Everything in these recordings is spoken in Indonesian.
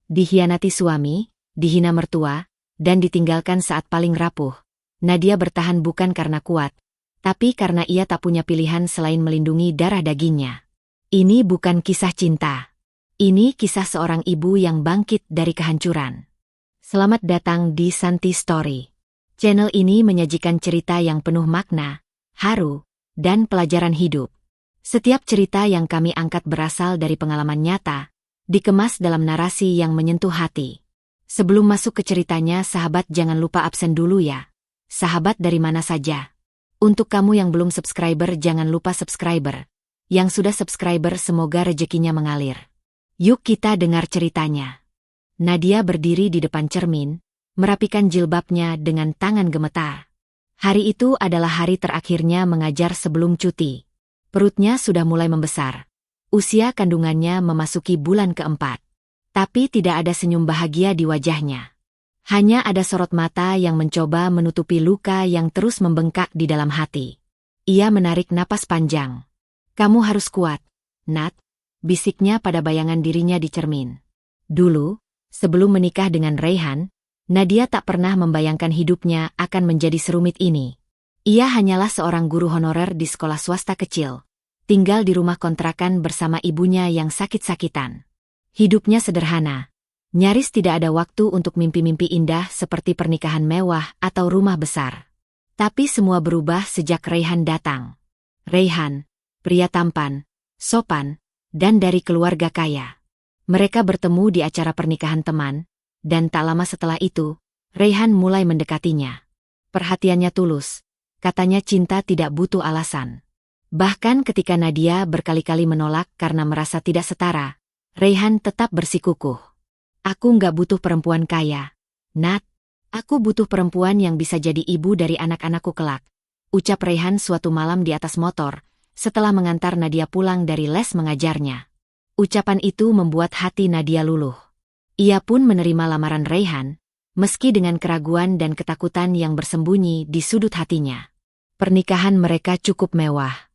Dikhianati suami, dihina mertua, dan ditinggalkan saat paling rapuh. Nadia bertahan bukan karena kuat, tapi karena ia tak punya pilihan selain melindungi darah dagingnya. Ini bukan kisah cinta. Ini kisah seorang ibu yang bangkit dari kehancuran. Selamat datang di Santi Story. Channel ini menyajikan cerita yang penuh makna, haru, dan pelajaran hidup. Setiap cerita yang kami angkat berasal dari pengalaman nyata, dikemas dalam narasi yang menyentuh hati. Sebelum masuk ke ceritanya, sahabat jangan lupa absen dulu ya. Sahabat dari mana saja. Untuk kamu yang belum subscriber jangan lupa subscriber. Yang sudah subscriber semoga rezekinya mengalir. Yuk kita dengar ceritanya. Nadia berdiri di depan cermin, merapikan jilbabnya dengan tangan gemetar. Hari itu adalah hari terakhirnya mengajar sebelum cuti. Perutnya sudah mulai membesar. Usia kandungannya memasuki bulan keempat. Tapi tidak ada senyum bahagia di wajahnya. Hanya ada sorot mata yang mencoba menutupi luka yang terus membengkak di dalam hati. Ia menarik napas panjang. "Kamu harus kuat, Nat," bisiknya pada bayangan dirinya di cermin. Dulu, sebelum menikah dengan Raihan, Nadia tak pernah membayangkan hidupnya akan menjadi serumit ini. Ia hanyalah seorang guru honorer di sekolah swasta kecil. Tinggal di rumah kontrakan bersama ibunya yang sakit-sakitan. Hidupnya sederhana. Nyaris tidak ada waktu untuk mimpi-mimpi indah seperti pernikahan mewah atau rumah besar. Tapi semua berubah sejak Raihan datang. Raihan, pria tampan, sopan, dan dari keluarga kaya. Mereka bertemu di acara pernikahan teman, dan tak lama setelah itu, Raihan mulai mendekatinya. Perhatiannya tulus, katanya cinta tidak butuh alasan. Bahkan ketika Nadia berkali-kali menolak karena merasa tidak setara, Raihan tetap bersikukuh. "Aku nggak butuh perempuan kaya, Nat. Aku butuh perempuan yang bisa jadi ibu dari anak-anakku kelak," ucap Raihan suatu malam di atas motor, setelah mengantar Nadia pulang dari les mengajarnya. Ucapan itu membuat hati Nadia luluh. Ia pun menerima lamaran Raihan, meski dengan keraguan dan ketakutan yang bersembunyi di sudut hatinya. Pernikahan mereka cukup mewah.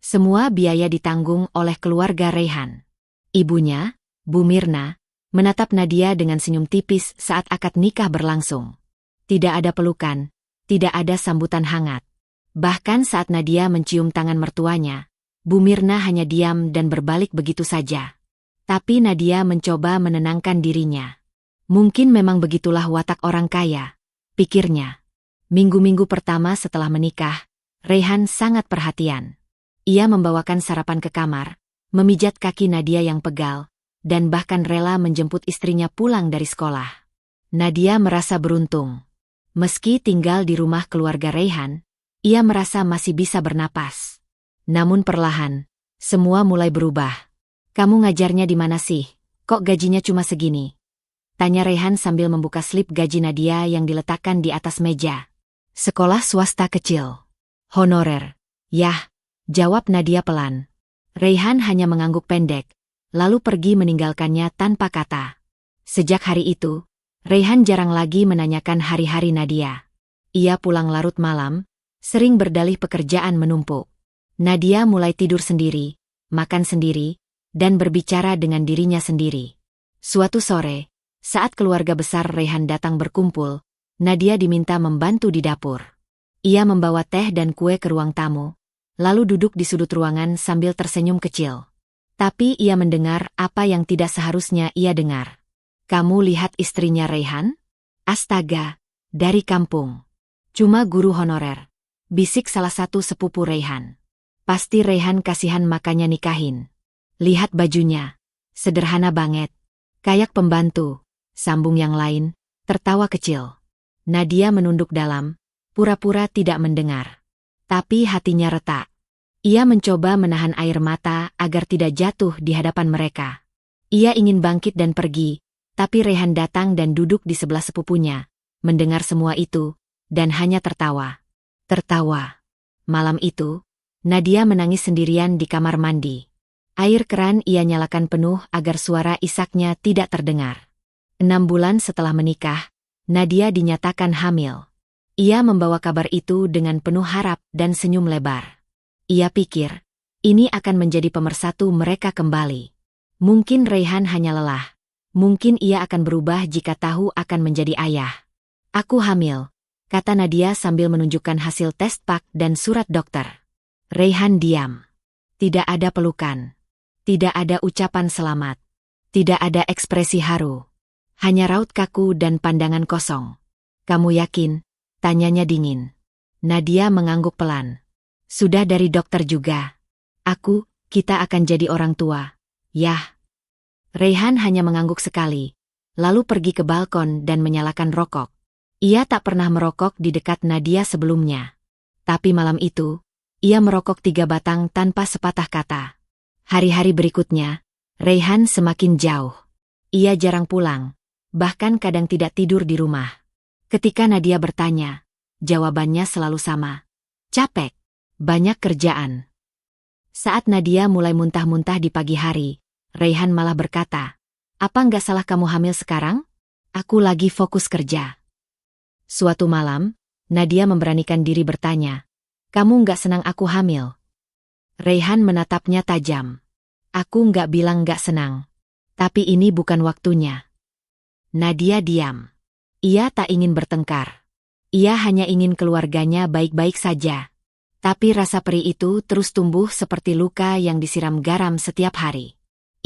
Semua biaya ditanggung oleh keluarga Raihan. Ibunya, Bu Mirna, menatap Nadia dengan senyum tipis saat akad nikah berlangsung. Tidak ada pelukan, tidak ada sambutan hangat. Bahkan saat Nadia mencium tangan mertuanya, Bu Mirna hanya diam dan berbalik begitu saja. Tapi Nadia mencoba menenangkan dirinya. Mungkin memang begitulah watak orang kaya, pikirnya. Minggu-minggu pertama setelah menikah, Raihan sangat perhatian. Ia membawakan sarapan ke kamar, memijat kaki Nadia yang pegal, dan bahkan rela menjemput istrinya pulang dari sekolah. Nadia merasa beruntung. Meski tinggal di rumah keluarga Raihan, ia merasa masih bisa bernapas. Namun perlahan, semua mulai berubah. "Kamu ngajarnya di mana sih? Kok gajinya cuma segini?" tanya Raihan sambil membuka slip gaji Nadia yang diletakkan di atas meja. "Sekolah swasta kecil. Honorer." "Yah," jawab Nadia pelan. Raihan hanya mengangguk pendek, lalu pergi meninggalkannya tanpa kata. Sejak hari itu, Raihan jarang lagi menanyakan hari-hari Nadia. Ia pulang larut malam, sering berdalih pekerjaan menumpuk. Nadia mulai tidur sendiri, makan sendiri, dan berbicara dengan dirinya sendiri. Suatu sore, saat keluarga besar Raihan datang berkumpul, Nadia diminta membantu di dapur. Ia membawa teh dan kue ke ruang tamu, lalu duduk di sudut ruangan sambil tersenyum kecil. Tapi ia mendengar apa yang tidak seharusnya ia dengar. "Kamu lihat istrinya Raihan? Astaga, dari kampung. Cuma guru honorer," bisik salah satu sepupu Raihan. "Pasti Raihan kasihan makanya nikahin. Lihat bajunya, sederhana banget. Kayak pembantu," sambung yang lain, tertawa kecil. Nadia menunduk dalam, pura-pura tidak mendengar. Tapi hatinya retak. Ia mencoba menahan air mata agar tidak jatuh di hadapan mereka. Ia ingin bangkit dan pergi, tapi Raihan datang dan duduk di sebelah sepupunya, mendengar semua itu, dan hanya tertawa. Tertawa. Malam itu, Nadia menangis sendirian di kamar mandi. Air keran ia nyalakan penuh agar suara isaknya tidak terdengar. 6 bulan setelah menikah, Nadia dinyatakan hamil. Ia membawa kabar itu dengan penuh harap dan senyum lebar. Ia pikir, ini akan menjadi pemersatu mereka kembali. Mungkin Raihan hanya lelah. Mungkin ia akan berubah jika tahu akan menjadi ayah. Aku hamil, kata Nadia sambil menunjukkan hasil tes pak dan surat dokter. Raihan diam. Tidak ada pelukan. Tidak ada ucapan selamat. Tidak ada ekspresi haru. Hanya raut kaku dan pandangan kosong. Kamu yakin? Tanyanya dingin. Nadia mengangguk pelan. Sudah dari dokter juga. Kita akan jadi orang tua. Yah. Raihan hanya mengangguk sekali, lalu pergi ke balkon dan menyalakan rokok. Ia tak pernah merokok di dekat Nadia sebelumnya. Tapi malam itu, ia merokok 3 batang tanpa sepatah kata. Hari-hari berikutnya, Raihan semakin jauh. Ia jarang pulang, bahkan kadang tidak tidur di rumah. Ketika Nadia bertanya, jawabannya selalu sama. Capek, banyak kerjaan. Saat Nadia mulai muntah-muntah di pagi hari, Raihan malah berkata, apa nggak salah kamu hamil sekarang? Aku lagi fokus kerja. Suatu malam, Nadia memberanikan diri bertanya, kamu nggak senang aku hamil? Raihan menatapnya tajam. Aku nggak bilang nggak senang. Tapi ini bukan waktunya. Nadia diam. Ia tak ingin bertengkar. Ia hanya ingin keluarganya baik-baik saja. Tapi rasa perih itu terus tumbuh seperti luka yang disiram garam setiap hari.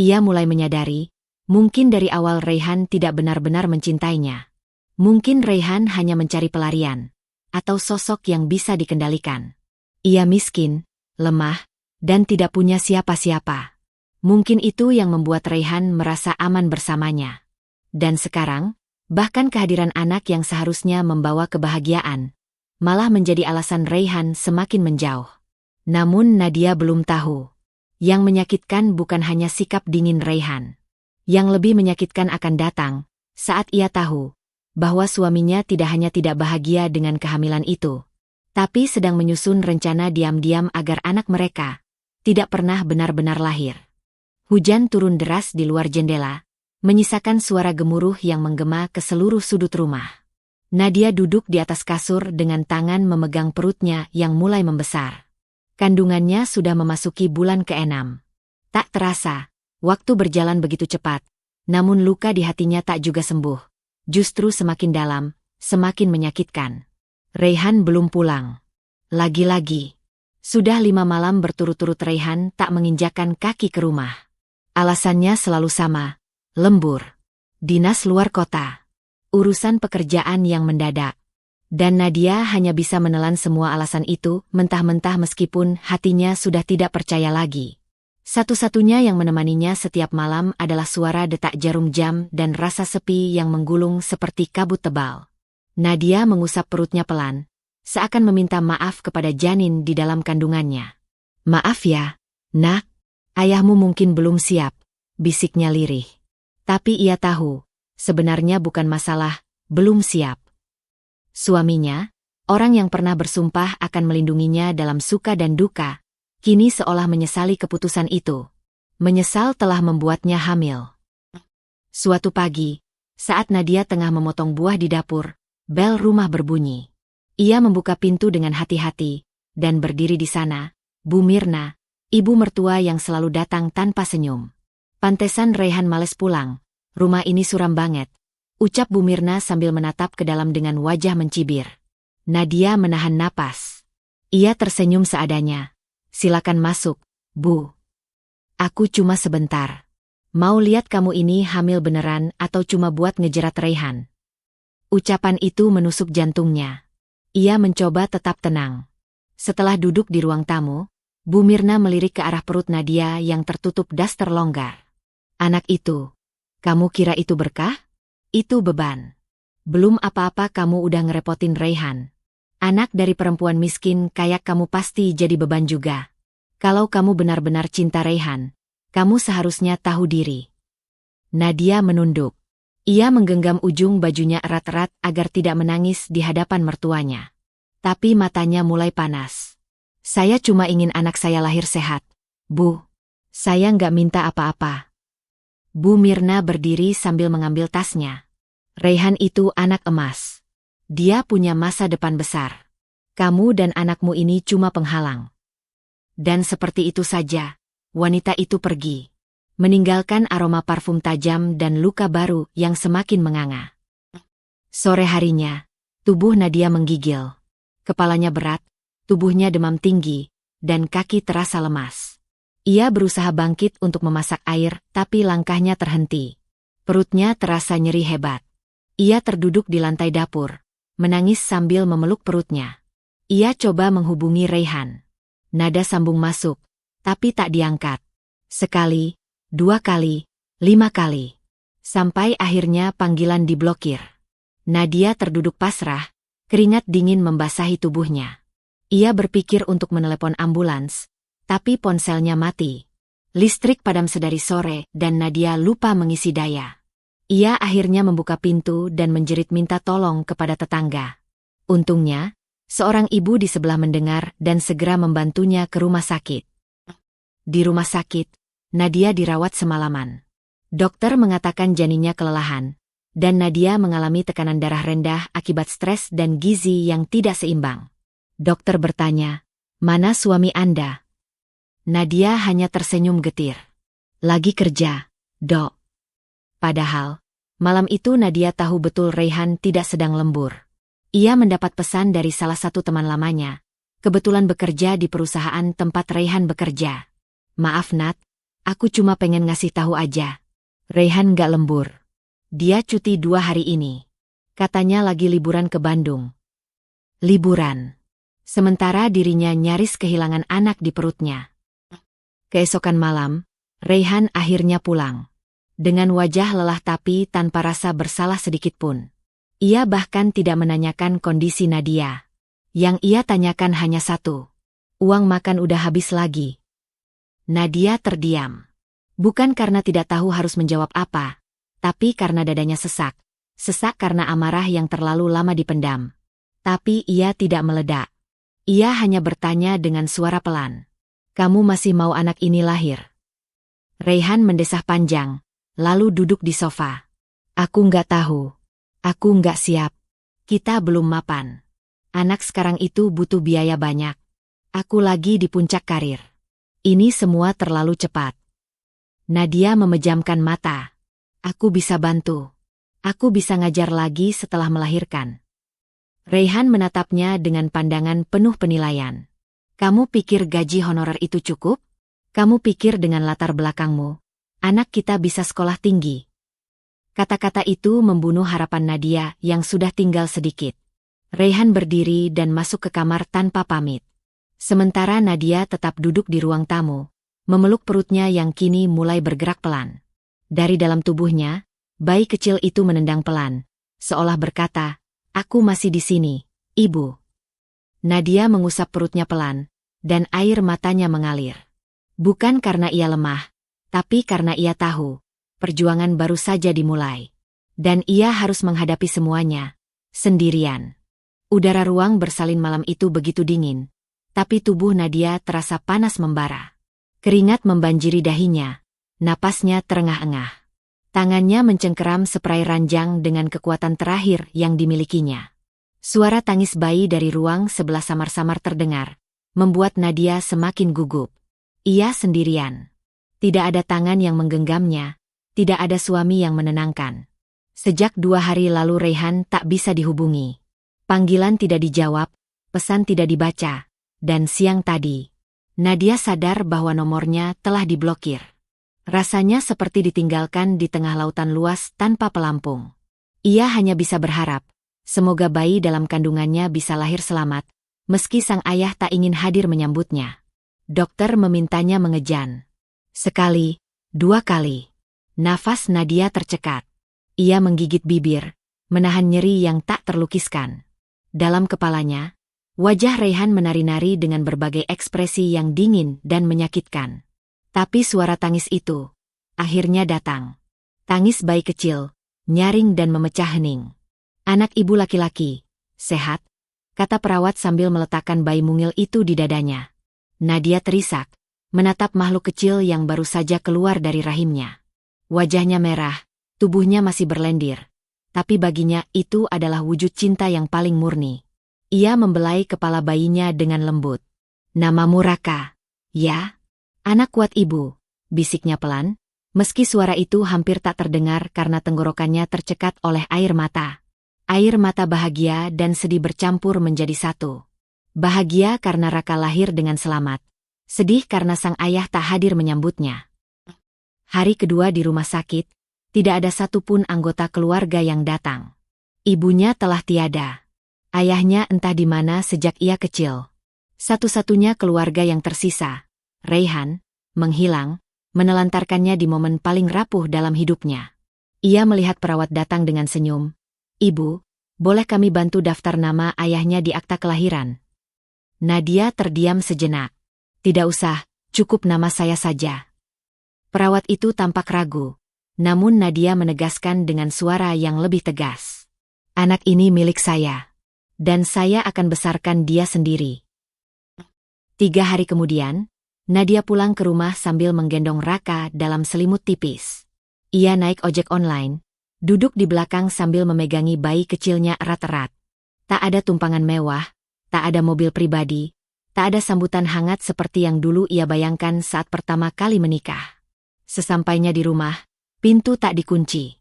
Ia mulai menyadari, mungkin dari awal Raihan tidak benar-benar mencintainya. Mungkin Raihan hanya mencari pelarian, atau sosok yang bisa dikendalikan. Ia miskin, lemah, dan tidak punya siapa-siapa. Mungkin itu yang membuat Raihan merasa aman bersamanya. Dan sekarang, bahkan kehadiran anak yang seharusnya membawa kebahagiaan, malah menjadi alasan Raihan semakin menjauh. Namun Nadia belum tahu. Yang menyakitkan bukan hanya sikap dingin Raihan. Yang lebih menyakitkan akan datang, saat ia tahu, bahwa suaminya tidak hanya tidak bahagia dengan kehamilan itu, tapi sedang menyusun rencana diam-diam agar anak mereka tidak pernah benar-benar lahir. Hujan turun deras di luar jendela, menyisakan suara gemuruh yang menggema ke seluruh sudut rumah. Nadia duduk di atas kasur dengan tangan memegang perutnya yang mulai membesar. Kandungannya sudah memasuki bulan ke-6. Tak terasa, waktu berjalan begitu cepat, namun luka di hatinya tak juga sembuh. Justru semakin dalam, semakin menyakitkan. Raihan belum pulang. Lagi-lagi. Sudah 5 malam berturut-turut Raihan tak menginjakkan kaki ke rumah. Alasannya selalu sama, lembur. Dinas luar kota. Urusan pekerjaan yang mendadak. Dan Nadia hanya bisa menelan semua alasan itu mentah-mentah meskipun hatinya sudah tidak percaya lagi. Satu-satunya yang menemaninya setiap malam adalah suara detak jarum jam dan rasa sepi yang menggulung seperti kabut tebal. Nadia mengusap perutnya pelan, seakan meminta maaf kepada janin di dalam kandungannya. Maaf ya, nak, ayahmu mungkin belum siap, bisiknya lirih. Tapi ia tahu, sebenarnya bukan masalah, belum siap. Suaminya, orang yang pernah bersumpah akan melindunginya dalam suka dan duka, kini seolah menyesali keputusan itu. Menyesal telah membuatnya hamil. Suatu pagi, saat Nadia tengah memotong buah di dapur, bel rumah berbunyi. Ia membuka pintu dengan hati-hati, dan berdiri di sana, Bu Mirna, ibu mertua yang selalu datang tanpa senyum. Pantesan Raihan males pulang, rumah ini suram banget. Ucap Bu Mirna sambil menatap ke dalam dengan wajah mencibir. Nadia menahan napas. Ia tersenyum seadanya. Silakan masuk, Bu. Aku cuma sebentar. Mau lihat kamu ini hamil beneran atau cuma buat ngejerat Raihan. Ucapan itu menusuk jantungnya. Ia mencoba tetap tenang. Setelah duduk di ruang tamu, Bu Mirna melirik ke arah perut Nadia yang tertutup daster longgar. Anak itu, kamu kira itu berkah? Itu beban. Belum apa-apa kamu udah ngerepotin Raihan. Anak dari perempuan miskin kayak kamu pasti jadi beban juga. Kalau kamu benar-benar cinta Raihan, kamu seharusnya tahu diri. Nadia menunduk. Ia menggenggam ujung bajunya erat-erat agar tidak menangis di hadapan mertuanya. Tapi matanya mulai panas. Saya cuma ingin anak saya lahir sehat, Bu. Saya nggak minta apa-apa. Bu Mirna berdiri sambil mengambil tasnya. Raihan itu anak emas. Dia punya masa depan besar. Kamu dan anakmu ini cuma penghalang. Dan seperti itu saja, wanita itu pergi. meninggalkan aroma parfum tajam dan luka baru yang semakin menganga. Sore harinya, tubuh Nadia menggigil. Kepalanya berat, tubuhnya demam tinggi, dan kaki terasa lemas. Ia berusaha bangkit untuk memasak air, tapi langkahnya terhenti. Perutnya terasa nyeri hebat. Ia terduduk di lantai dapur, menangis sambil memeluk perutnya. Ia coba menghubungi Raihan. Nada sambung masuk, tapi tak diangkat. Sekali, 2 kali, 5 kali. Sampai akhirnya panggilan diblokir. Nadia terduduk pasrah, keringat dingin membasahi tubuhnya. Ia berpikir untuk menelepon ambulans, tapi ponselnya mati. Listrik padam sedari sore dan Nadia lupa mengisi daya. Ia akhirnya membuka pintu dan menjerit minta tolong kepada tetangga. Untungnya, seorang ibu di sebelah mendengar dan segera membantunya ke rumah sakit. Di rumah sakit, Nadia dirawat semalaman. Dokter mengatakan janinnya kelelahan, dan Nadia mengalami tekanan darah rendah akibat stres dan gizi yang tidak seimbang. Dokter bertanya, "Mana suami Anda?" Nadia hanya tersenyum getir. "Lagi kerja, Dok." Padahal, malam itu Nadia tahu betul Raihan tidak sedang lembur. Ia mendapat pesan dari salah satu teman lamanya, kebetulan bekerja di perusahaan tempat Raihan bekerja. "Maaf Nat, aku cuma pengen ngasih tahu aja. Raihan gak lembur. Dia cuti 2 hari ini. Katanya lagi liburan ke Bandung." Liburan. Sementara dirinya nyaris kehilangan anak di perutnya. Keesokan malam, Raihan akhirnya pulang. Dengan wajah lelah tapi tanpa rasa bersalah sedikitpun. Ia bahkan tidak menanyakan kondisi Nadia. Yang ia tanyakan hanya satu. "Uang makan udah habis lagi?" Nadia terdiam. Bukan karena tidak tahu harus menjawab apa, tapi karena dadanya sesak. Sesak karena amarah yang terlalu lama dipendam. Tapi ia tidak meledak. Ia hanya bertanya dengan suara pelan. "Kamu masih mau anak ini lahir?" Raihan mendesah panjang, lalu duduk di sofa. "Aku nggak tahu. Aku nggak siap. Kita belum mapan. Anak sekarang itu butuh biaya banyak. Aku lagi di puncak karir. Ini semua terlalu cepat." Nadia memejamkan mata. "Aku bisa bantu. Aku bisa ngajar lagi setelah melahirkan." Raihan menatapnya dengan pandangan penuh penilaian. "Kamu pikir gaji honorer itu cukup? Kamu pikir dengan latar belakangmu, anak kita bisa sekolah tinggi?" Kata-kata itu membunuh harapan Nadia yang sudah tinggal sedikit. Raihan berdiri dan masuk ke kamar tanpa pamit. Sementara Nadia tetap duduk di ruang tamu, memeluk perutnya yang kini mulai bergerak pelan. Dari dalam tubuhnya, bayi kecil itu menendang pelan, seolah berkata, "Aku masih di sini, Ibu." Nadia mengusap perutnya pelan, dan air matanya mengalir. Bukan karena ia lemah, tapi karena ia tahu, perjuangan baru saja dimulai. Dan ia harus menghadapi semuanya, sendirian. Udara ruang bersalin malam itu begitu dingin, tapi tubuh Nadia terasa panas membara. Keringat membanjiri dahinya, napasnya terengah-engah. Tangannya mencengkeram spray ranjang dengan kekuatan terakhir yang dimilikinya. Suara tangis bayi dari ruang sebelah samar-samar terdengar, membuat Nadia semakin gugup. Ia sendirian. Tidak ada tangan yang menggenggamnya, tidak ada suami yang menenangkan. Sejak 2 hari lalu Raihan tak bisa dihubungi. Panggilan tidak dijawab, pesan tidak dibaca, dan siang tadi, Nadia sadar bahwa nomornya telah diblokir. Rasanya seperti ditinggalkan di tengah lautan luas tanpa pelampung. Ia hanya bisa berharap, semoga bayi dalam kandungannya bisa lahir selamat, meski sang ayah tak ingin hadir menyambutnya. Dokter memintanya mengejan. Sekali, 2 kali. Nafas Nadia tercekat. Ia menggigit bibir, menahan nyeri yang tak terlukiskan. Dalam kepalanya, wajah Raihan menari-nari dengan berbagai ekspresi yang dingin dan menyakitkan. Tapi suara tangis itu akhirnya datang. Tangis bayi kecil, nyaring dan memecah hening. "Anak ibu laki-laki, sehat?" kata perawat sambil meletakkan bayi mungil itu di dadanya. Nadia terisak, menatap makhluk kecil yang baru saja keluar dari rahimnya. Wajahnya merah, tubuhnya masih berlendir. Tapi baginya itu adalah wujud cinta yang paling murni. Ia membelai kepala bayinya dengan lembut. "Namamu Raka, ya? Anak kuat ibu," bisiknya pelan. Meski suara itu hampir tak terdengar karena tenggorokannya tercekat oleh air mata. Air mata bahagia dan sedih bercampur menjadi satu. Bahagia karena Raka lahir dengan selamat. Sedih karena sang ayah tak hadir menyambutnya. Hari kedua di rumah sakit, tidak ada satupun anggota keluarga yang datang. Ibunya telah tiada. Ayahnya entah di mana sejak ia kecil. Satu-satunya keluarga yang tersisa, Raihan, menghilang, menelantarkannya di momen paling rapuh dalam hidupnya. Ia melihat perawat datang dengan senyum. "Ibu, boleh kami bantu daftar nama ayahnya di akta kelahiran?" Nadia terdiam sejenak. "Tidak usah, cukup nama saya saja." Perawat itu tampak ragu. Namun Nadia menegaskan dengan suara yang lebih tegas. "Anak ini milik saya. Dan saya akan besarkan dia sendiri." 3 hari kemudian, Nadia pulang ke rumah sambil menggendong Raka dalam selimut tipis. Ia naik ojek online, duduk di belakang sambil memegangi bayi kecilnya erat-erat. Tak ada tumpangan mewah, tak ada mobil pribadi, tak ada sambutan hangat seperti yang dulu ia bayangkan saat pertama kali menikah. Sesampainya di rumah, pintu tak dikunci.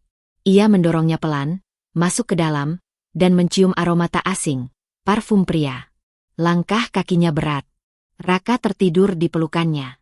Ia mendorongnya pelan, masuk ke dalam, dan mencium aroma tak asing, parfum pria. Langkah kakinya berat. Raka tertidur di pelukannya.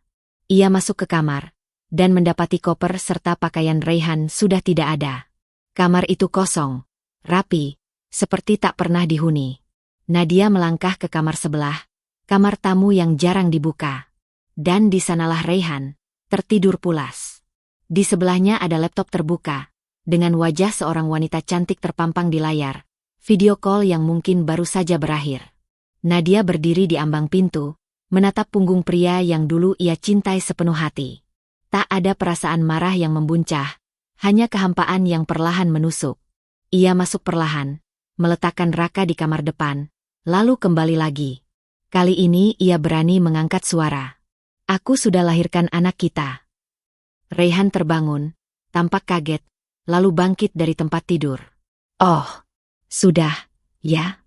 Ia masuk ke kamar, dan mendapati koper serta pakaian Raihan sudah tidak ada. Kamar itu kosong, rapi, seperti tak pernah dihuni. Nadia melangkah ke kamar sebelah, kamar tamu yang jarang dibuka. Dan di sanalah Raihan, tertidur pulas. Di sebelahnya ada laptop terbuka, dengan wajah seorang wanita cantik terpampang di layar, video call yang mungkin baru saja berakhir. Nadia berdiri di ambang pintu, menatap punggung pria yang dulu ia cintai sepenuh hati. Tak ada perasaan marah yang membuncah, hanya kehampaan yang perlahan menusuk. Ia masuk perlahan, meletakkan Raka di kamar depan, lalu kembali lagi. Kali ini ia berani mengangkat suara. "Aku sudah lahirkan anak kita." Raihan terbangun, tampak kaget, lalu bangkit dari tempat tidur. "Oh, sudah, ya?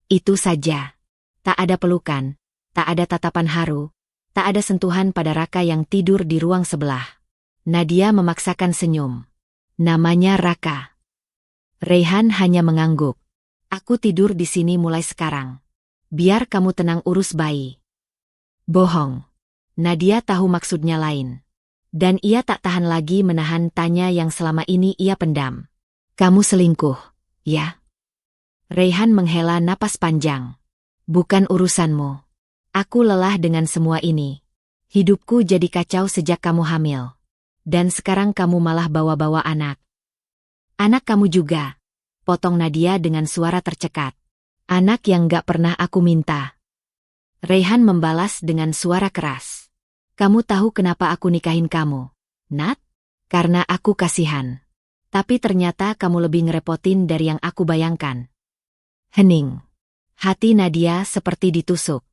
Itu saja." Tak ada pelukan. Tak ada tatapan haru, tak ada sentuhan pada Raka yang tidur di ruang sebelah. Nadia memaksakan senyum. "Namanya Raka." Raihan hanya mengangguk. "Aku tidur di sini mulai sekarang. Biar kamu tenang urus bayi." Bohong. Nadia tahu maksudnya lain. Dan ia tak tahan lagi menahan tanya yang selama ini ia pendam. "Kamu selingkuh, ya?" Raihan menghela napas panjang. "Bukan urusanmu. Aku lelah dengan semua ini. Hidupku jadi kacau sejak kamu hamil. Dan sekarang kamu malah bawa-bawa anak." "Anak kamu juga," potong Nadia dengan suara tercekat. "Anak yang gak pernah aku minta." Raihan membalas dengan suara keras. "Kamu tahu kenapa aku nikahin kamu, Nat? Karena aku kasihan. Tapi ternyata kamu lebih ngerepotin dari yang aku bayangkan." Hening. Hati Nadia seperti ditusuk.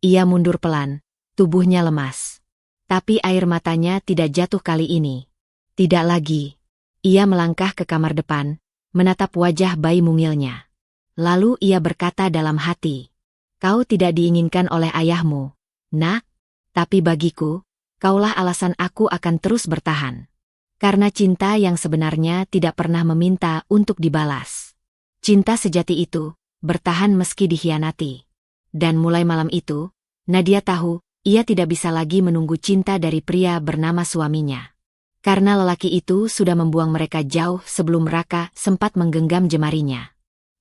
Ia mundur pelan, tubuhnya lemas. Tapi air matanya tidak jatuh kali ini. Tidak lagi. Ia melangkah ke kamar depan, menatap wajah bayi mungilnya. Lalu ia berkata dalam hati, "Kau tidak diinginkan oleh ayahmu, Nak. Tapi bagiku, kaulah alasan aku akan terus bertahan. Karena cinta yang sebenarnya tidak pernah meminta untuk dibalas. Cinta sejati itu, bertahan meski dikhianati." Dan mulai malam itu, Nadia tahu, ia tidak bisa lagi menunggu cinta dari pria bernama suaminya. Karena lelaki itu sudah membuang mereka jauh sebelum Raka sempat menggenggam jemarinya.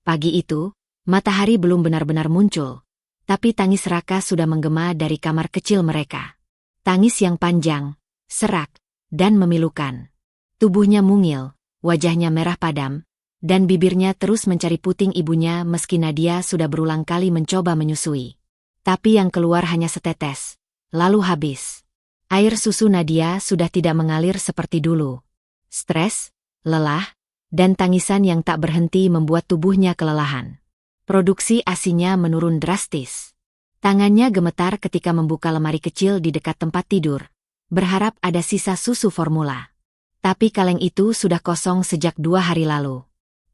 Pagi itu, matahari belum benar-benar muncul, tapi tangis Raka sudah menggema dari kamar kecil mereka. Tangis yang panjang, serak, dan memilukan. Tubuhnya mungil, wajahnya merah padam, dan bibirnya terus mencari puting ibunya meski Nadia sudah berulang kali mencoba menyusui. Tapi yang keluar hanya setetes, lalu habis. Air susu Nadia sudah tidak mengalir seperti dulu. Stres, lelah, dan tangisan yang tak berhenti membuat tubuhnya kelelahan. Produksi ASI-nya menurun drastis. Tangannya gemetar ketika membuka lemari kecil di dekat tempat tidur, berharap ada sisa susu formula. Tapi kaleng itu sudah kosong sejak 2 hari lalu.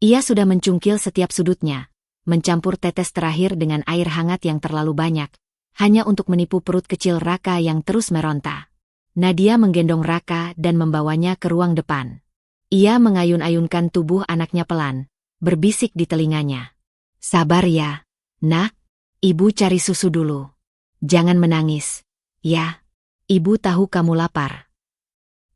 Ia sudah mencungkil setiap sudutnya, mencampur tetes terakhir dengan air hangat yang terlalu banyak, hanya untuk menipu perut kecil Raka yang terus meronta. Nadia menggendong Raka dan membawanya ke ruang depan. Ia mengayun-ayunkan tubuh anaknya pelan, berbisik di telinganya. Sabar ya, nak. Ibu cari susu dulu. Jangan menangis. Ya, ibu tahu kamu lapar.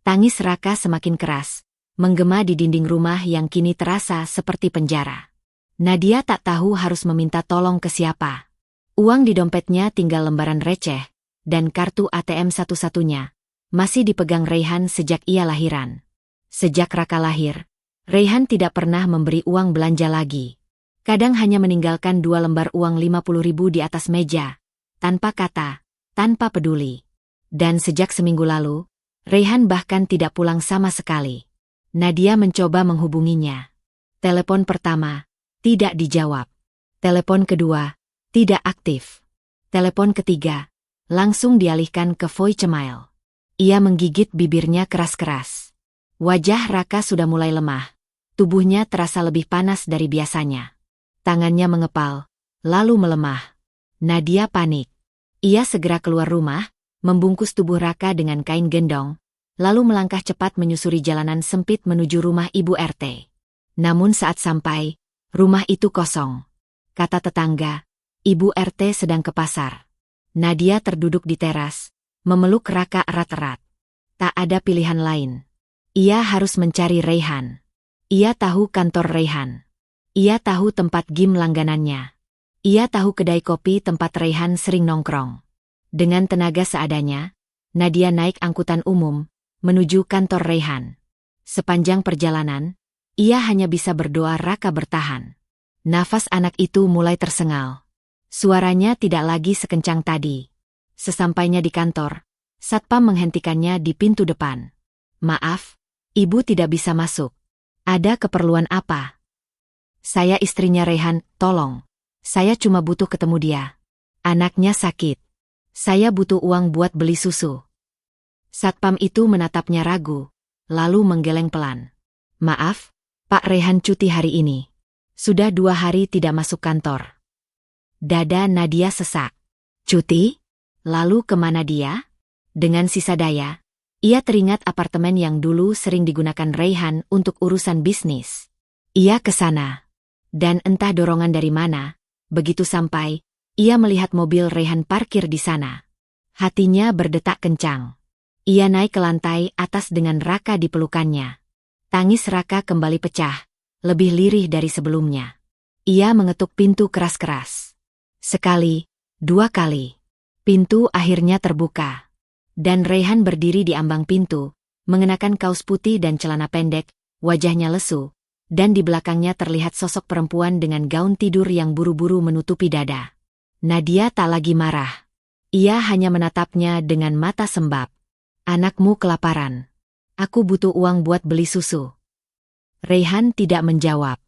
Tangis Raka semakin keras, menggema di dinding rumah yang kini terasa seperti penjara. Nadia tak tahu harus meminta tolong ke siapa. Uang di dompetnya tinggal lembaran receh, dan kartu ATM satu-satunya masih dipegang Raihan sejak ia lahiran. Sejak Raka lahir, Raihan tidak pernah memberi uang belanja lagi. Kadang hanya meninggalkan 2 lembar uang 50.000 di atas meja, tanpa kata, tanpa peduli. Dan sejak seminggu lalu, Raihan bahkan tidak pulang sama sekali. Nadia mencoba menghubunginya. Telepon pertama, tidak dijawab. Telepon kedua, tidak aktif. Telepon ketiga, langsung dialihkan ke voicemail. Ia menggigit bibirnya keras-keras. Wajah Raka sudah mulai lemah. Tubuhnya terasa lebih panas dari biasanya. Tangannya mengepal, lalu melemah. Nadia panik. Ia segera keluar rumah, membungkus tubuh Raka dengan kain gendong, lalu melangkah cepat menyusuri jalanan sempit menuju rumah Ibu RT. Namun saat sampai, rumah itu kosong. Kata tetangga, Ibu RT sedang ke pasar. Nadia terduduk di teras, memeluk Raka erat-erat. Tak ada pilihan lain. Ia harus mencari Raihan. Ia tahu kantor Raihan. Ia tahu tempat gym langganannya. Ia tahu kedai kopi tempat Raihan sering nongkrong. Dengan tenaga seadanya, Nadia naik angkutan umum, menuju kantor Raihan. Sepanjang perjalanan, ia hanya bisa berdoa Raka bertahan. Nafas anak itu mulai tersengal. Suaranya tidak lagi sekencang tadi. Sesampainya di kantor, satpam menghentikannya di pintu depan. Maaf, ibu tidak bisa masuk. Ada keperluan apa? Saya istrinya Raihan, tolong. Saya cuma butuh ketemu dia. Anaknya sakit. Saya butuh uang buat beli susu. Satpam itu menatapnya ragu, lalu menggeleng pelan. Maaf, Pak Raihan cuti hari ini. Sudah 2 hari tidak masuk kantor. Dada Nadia sesak. Cuti? Lalu kemana dia? Dengan sisa daya, ia teringat apartemen yang dulu sering digunakan Raihan untuk urusan bisnis. Ia ke sana. Dan entah dorongan dari mana, begitu sampai, ia melihat mobil Raihan parkir di sana. Hatinya berdetak kencang. Ia naik ke lantai atas dengan Raka di pelukannya. Tangis Raka kembali pecah, lebih lirih dari sebelumnya. Ia mengetuk pintu keras-keras. Sekali, 2 kali. Pintu akhirnya terbuka. Dan Raihan berdiri di ambang pintu, mengenakan kaos putih dan celana pendek, wajahnya lesu, dan di belakangnya terlihat sosok perempuan dengan gaun tidur yang buru-buru menutupi dada. Nadia tak lagi marah. Ia hanya menatapnya dengan mata sembab. Anakmu kelaparan. Aku butuh uang buat beli susu. Raihan tidak menjawab.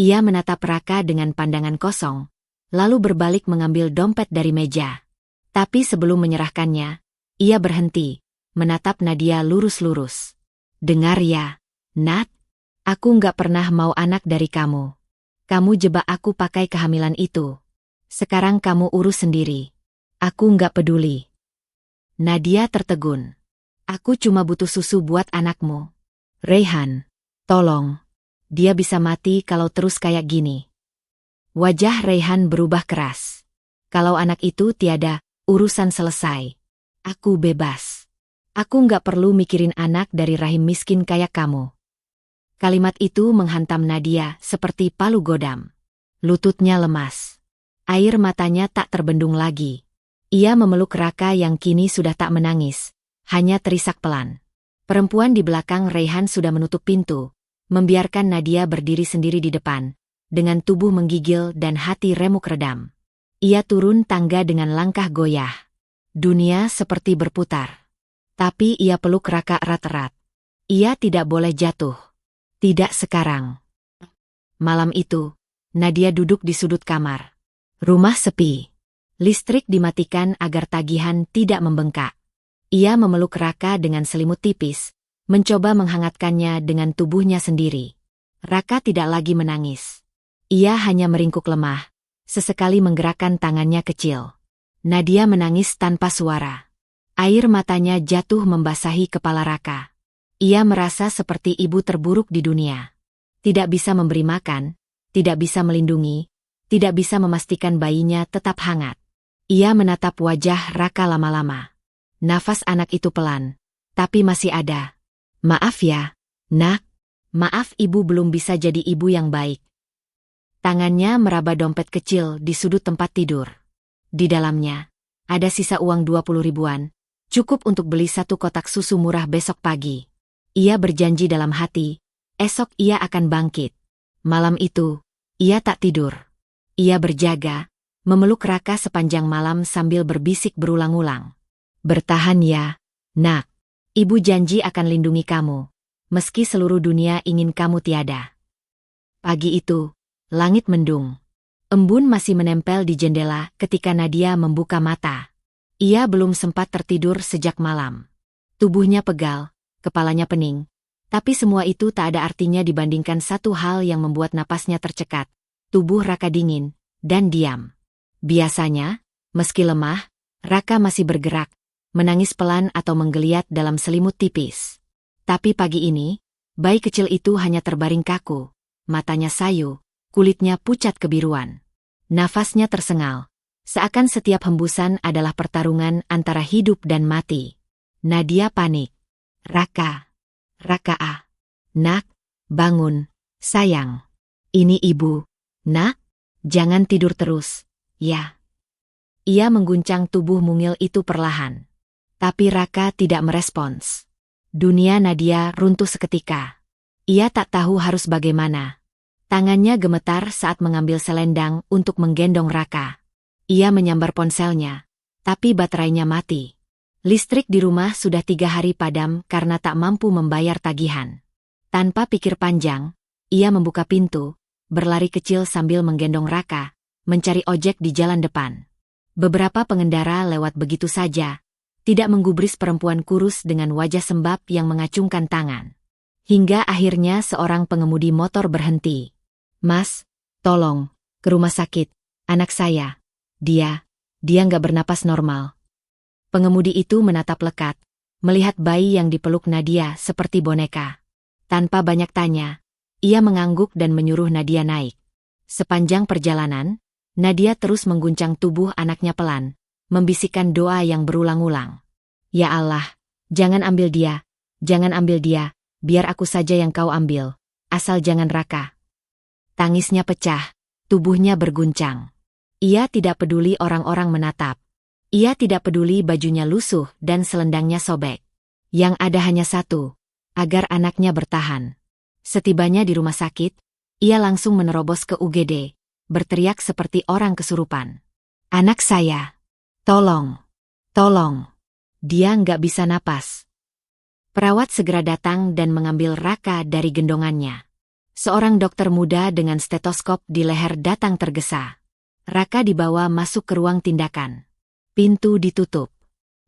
Ia menatap Raka dengan pandangan kosong, lalu berbalik mengambil dompet dari meja. Tapi sebelum menyerahkannya, ia berhenti, menatap Nadia lurus-lurus. Dengar ya, Nat, aku nggak pernah mau anak dari kamu. Kamu jebak aku pakai kehamilan itu. Sekarang kamu urus sendiri. Aku nggak peduli. Nadia tertegun. Aku cuma butuh susu buat anakmu. Raihan, tolong. Dia bisa mati kalau terus kayak gini. Wajah Raihan berubah keras. Kalau anak itu tiada, urusan selesai. Aku bebas. Aku nggak perlu mikirin anak dari rahim miskin kayak kamu. Kalimat itu menghantam Nadia seperti palu godam. Lututnya lemas. Air matanya tak terbendung lagi. Ia memeluk Raka yang kini sudah tak menangis, hanya terisak pelan. Perempuan di belakang Raihan sudah menutup pintu, membiarkan Nadia berdiri sendiri di depan, dengan tubuh menggigil dan hati remuk redam. Ia turun tangga dengan langkah goyah. Dunia seperti berputar. Tapi ia peluk Raka erat-erat. Ia tidak boleh jatuh. Tidak sekarang. Malam itu, Nadia duduk di sudut kamar. Rumah sepi. Listrik dimatikan agar tagihan tidak membengkak. Ia memeluk Raka dengan selimut tipis, mencoba menghangatkannya dengan tubuhnya sendiri. Raka tidak lagi menangis. Ia hanya meringkuk lemah, sesekali menggerakkan tangannya kecil. Nadia menangis tanpa suara. Air matanya jatuh membasahi kepala Raka. Ia merasa seperti ibu terburuk di dunia. Tidak bisa memberi makan, tidak bisa melindungi, tidak bisa memastikan bayinya tetap hangat. Ia menatap wajah Raka lama-lama. Nafas anak itu pelan, tapi masih ada. Maaf ya, nak. Maaf ibu belum bisa jadi ibu yang baik. Tangannya meraba dompet kecil di sudut tempat tidur. Di dalamnya, ada sisa uang 20 ribuan. Cukup untuk beli 1 kotak susu murah besok pagi. Ia berjanji dalam hati, esok ia akan bangkit. Malam itu, ia tak tidur. Ia berjaga, memeluk Raka sepanjang malam sambil berbisik berulang-ulang. Bertahan ya, nak. Ibu janji akan lindungi kamu, meski seluruh dunia ingin kamu tiada. Pagi itu, langit mendung. Embun masih menempel di jendela ketika Nadia membuka mata. Ia belum sempat tertidur sejak malam. Tubuhnya pegal, kepalanya pening. Tapi semua itu tak ada artinya dibandingkan satu hal yang membuat napasnya tercekat. Tubuh Raka dingin dan diam. Biasanya, meski lemah, Raka masih bergerak, menangis pelan atau menggeliat dalam selimut tipis. Tapi pagi ini, bayi kecil itu hanya terbaring kaku. Matanya sayu, kulitnya pucat kebiruan. Nafasnya tersengal. Seakan setiap hembusan adalah pertarungan antara hidup dan mati. Nadia panik. Raka. Raka. Nak, bangun. Sayang. Ini ibu. Nak, jangan tidur terus. Ya. Ia mengguncang tubuh mungil itu perlahan. Tapi Raka tidak merespons. Dunia Nadia runtuh seketika. Ia tak tahu harus bagaimana. Tangannya gemetar saat mengambil selendang untuk menggendong Raka. Ia menyambar ponselnya, tapi baterainya mati. Listrik di rumah sudah 3 hari padam karena tak mampu membayar tagihan. Tanpa pikir panjang, ia membuka pintu, berlari kecil sambil menggendong Raka, mencari ojek di jalan depan. Beberapa pengendara lewat begitu saja, tidak menggubris perempuan kurus dengan wajah sembab yang mengacungkan tangan. Hingga akhirnya seorang pengemudi motor berhenti. Mas, tolong, ke rumah sakit, anak saya. Dia nggak bernapas normal. Pengemudi itu menatap lekat, melihat bayi yang dipeluk Nadia seperti boneka. Tanpa banyak tanya, ia mengangguk dan menyuruh Nadia naik. Sepanjang perjalanan, Nadia terus mengguncang tubuh anaknya pelan, membisikkan doa yang berulang-ulang. Ya Allah, jangan ambil dia, biar aku saja yang kau ambil, asal jangan Raka. Tangisnya pecah, tubuhnya berguncang. Ia tidak peduli orang-orang menatap. Ia tidak peduli bajunya lusuh dan selendangnya sobek. Yang ada hanya satu, agar anaknya bertahan. Setibanya di rumah sakit, ia langsung menerobos ke UGD, berteriak seperti orang kesurupan. Anak saya, tolong, tolong. Dia nggak bisa napas. Perawat segera datang dan mengambil Raka dari gendongannya. Seorang dokter muda dengan stetoskop di leher datang tergesa. Raka dibawa masuk ke ruang tindakan. Pintu ditutup.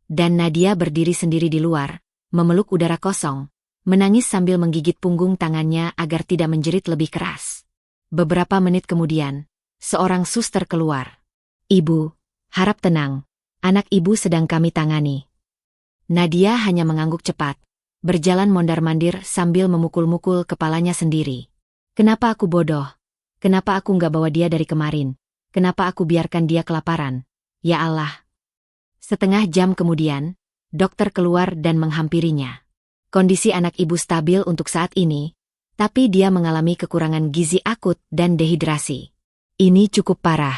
Dan Nadia berdiri sendiri di luar, memeluk udara kosong, menangis sambil menggigit punggung tangannya agar tidak menjerit lebih keras. Beberapa menit kemudian, seorang suster keluar. Ibu, harap tenang, anak ibu sedang kami tangani. Nadia hanya mengangguk cepat, berjalan mondar-mandir sambil memukul-mukul kepalanya sendiri. Kenapa aku bodoh? Kenapa aku nggak bawa dia dari kemarin? Kenapa aku biarkan dia kelaparan? Ya Allah. Setengah jam kemudian, dokter keluar dan menghampirinya. Kondisi anak ibu stabil untuk saat ini, tapi dia mengalami kekurangan gizi akut dan dehidrasi. Ini cukup parah.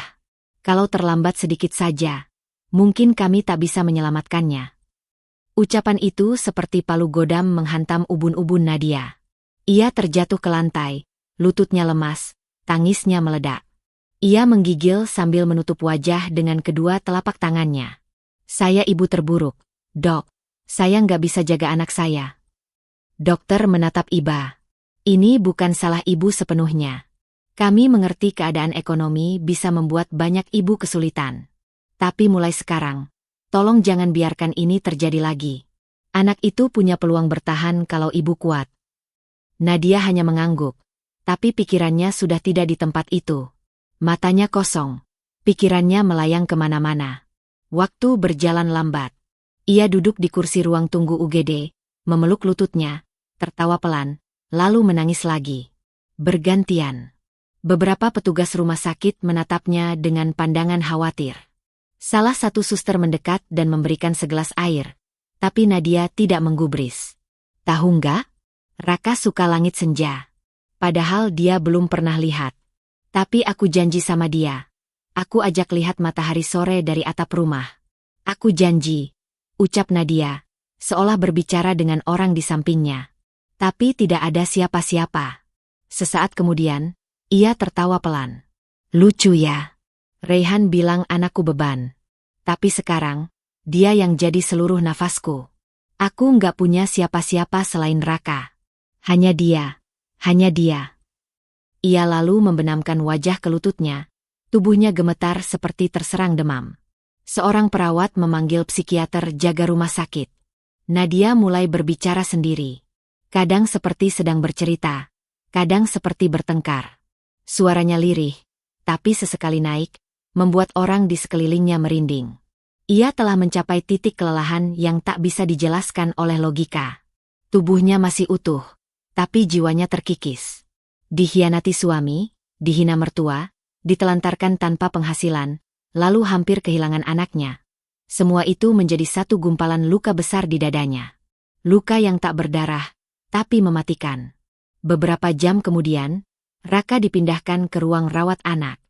Kalau terlambat sedikit saja, mungkin kami tak bisa menyelamatkannya. Ucapan itu seperti palu godam menghantam ubun-ubun Nadia. Ia terjatuh ke lantai, lututnya lemas, tangisnya meledak. Ia menggigil sambil menutup wajah dengan kedua telapak tangannya. Saya ibu terburuk, dok. Saya nggak bisa jaga anak saya. Dokter menatap Iba. Ini bukan salah ibu sepenuhnya. Kami mengerti keadaan ekonomi bisa membuat banyak ibu kesulitan. Tapi mulai sekarang, tolong jangan biarkan ini terjadi lagi. Anak itu punya peluang bertahan kalau ibu kuat. Nadia hanya mengangguk, tapi pikirannya sudah tidak di tempat itu. Matanya kosong, pikirannya melayang kemana-mana. Waktu berjalan lambat. Ia duduk di kursi ruang tunggu UGD, memeluk lututnya, tertawa pelan, lalu menangis lagi. Bergantian. Beberapa petugas rumah sakit menatapnya dengan pandangan khawatir. Salah satu suster mendekat dan memberikan segelas air, tapi Nadia tidak menggubris. Tahu nggak? Raka suka langit senja. Padahal dia belum pernah lihat. Tapi aku janji sama dia. Aku ajak lihat matahari sore dari atap rumah. Aku janji, ucap Nadia, seolah berbicara dengan orang di sampingnya. Tapi tidak ada siapa-siapa. Sesaat kemudian, ia tertawa pelan. Lucu ya. Raihan bilang anakku beban. Tapi sekarang, dia yang jadi seluruh nafasku. Aku nggak punya siapa-siapa selain Raka. Hanya dia. Hanya dia. Ia lalu membenamkan wajah ke lututnya. Tubuhnya gemetar seperti terserang demam. Seorang perawat memanggil psikiater jaga rumah sakit. Nadia mulai berbicara sendiri. Kadang seperti sedang bercerita. Kadang seperti bertengkar. Suaranya lirih, tapi sesekali naik, membuat orang di sekelilingnya merinding. Ia telah mencapai titik kelelahan yang tak bisa dijelaskan oleh logika. Tubuhnya masih utuh, tapi jiwanya terkikis. Dikhianati suami, dihina mertua, ditelantarkan tanpa penghasilan, lalu hampir kehilangan anaknya. Semua itu menjadi satu gumpalan luka besar di dadanya. Luka yang tak berdarah, tapi mematikan. Beberapa jam kemudian, Raka dipindahkan ke ruang rawat anak.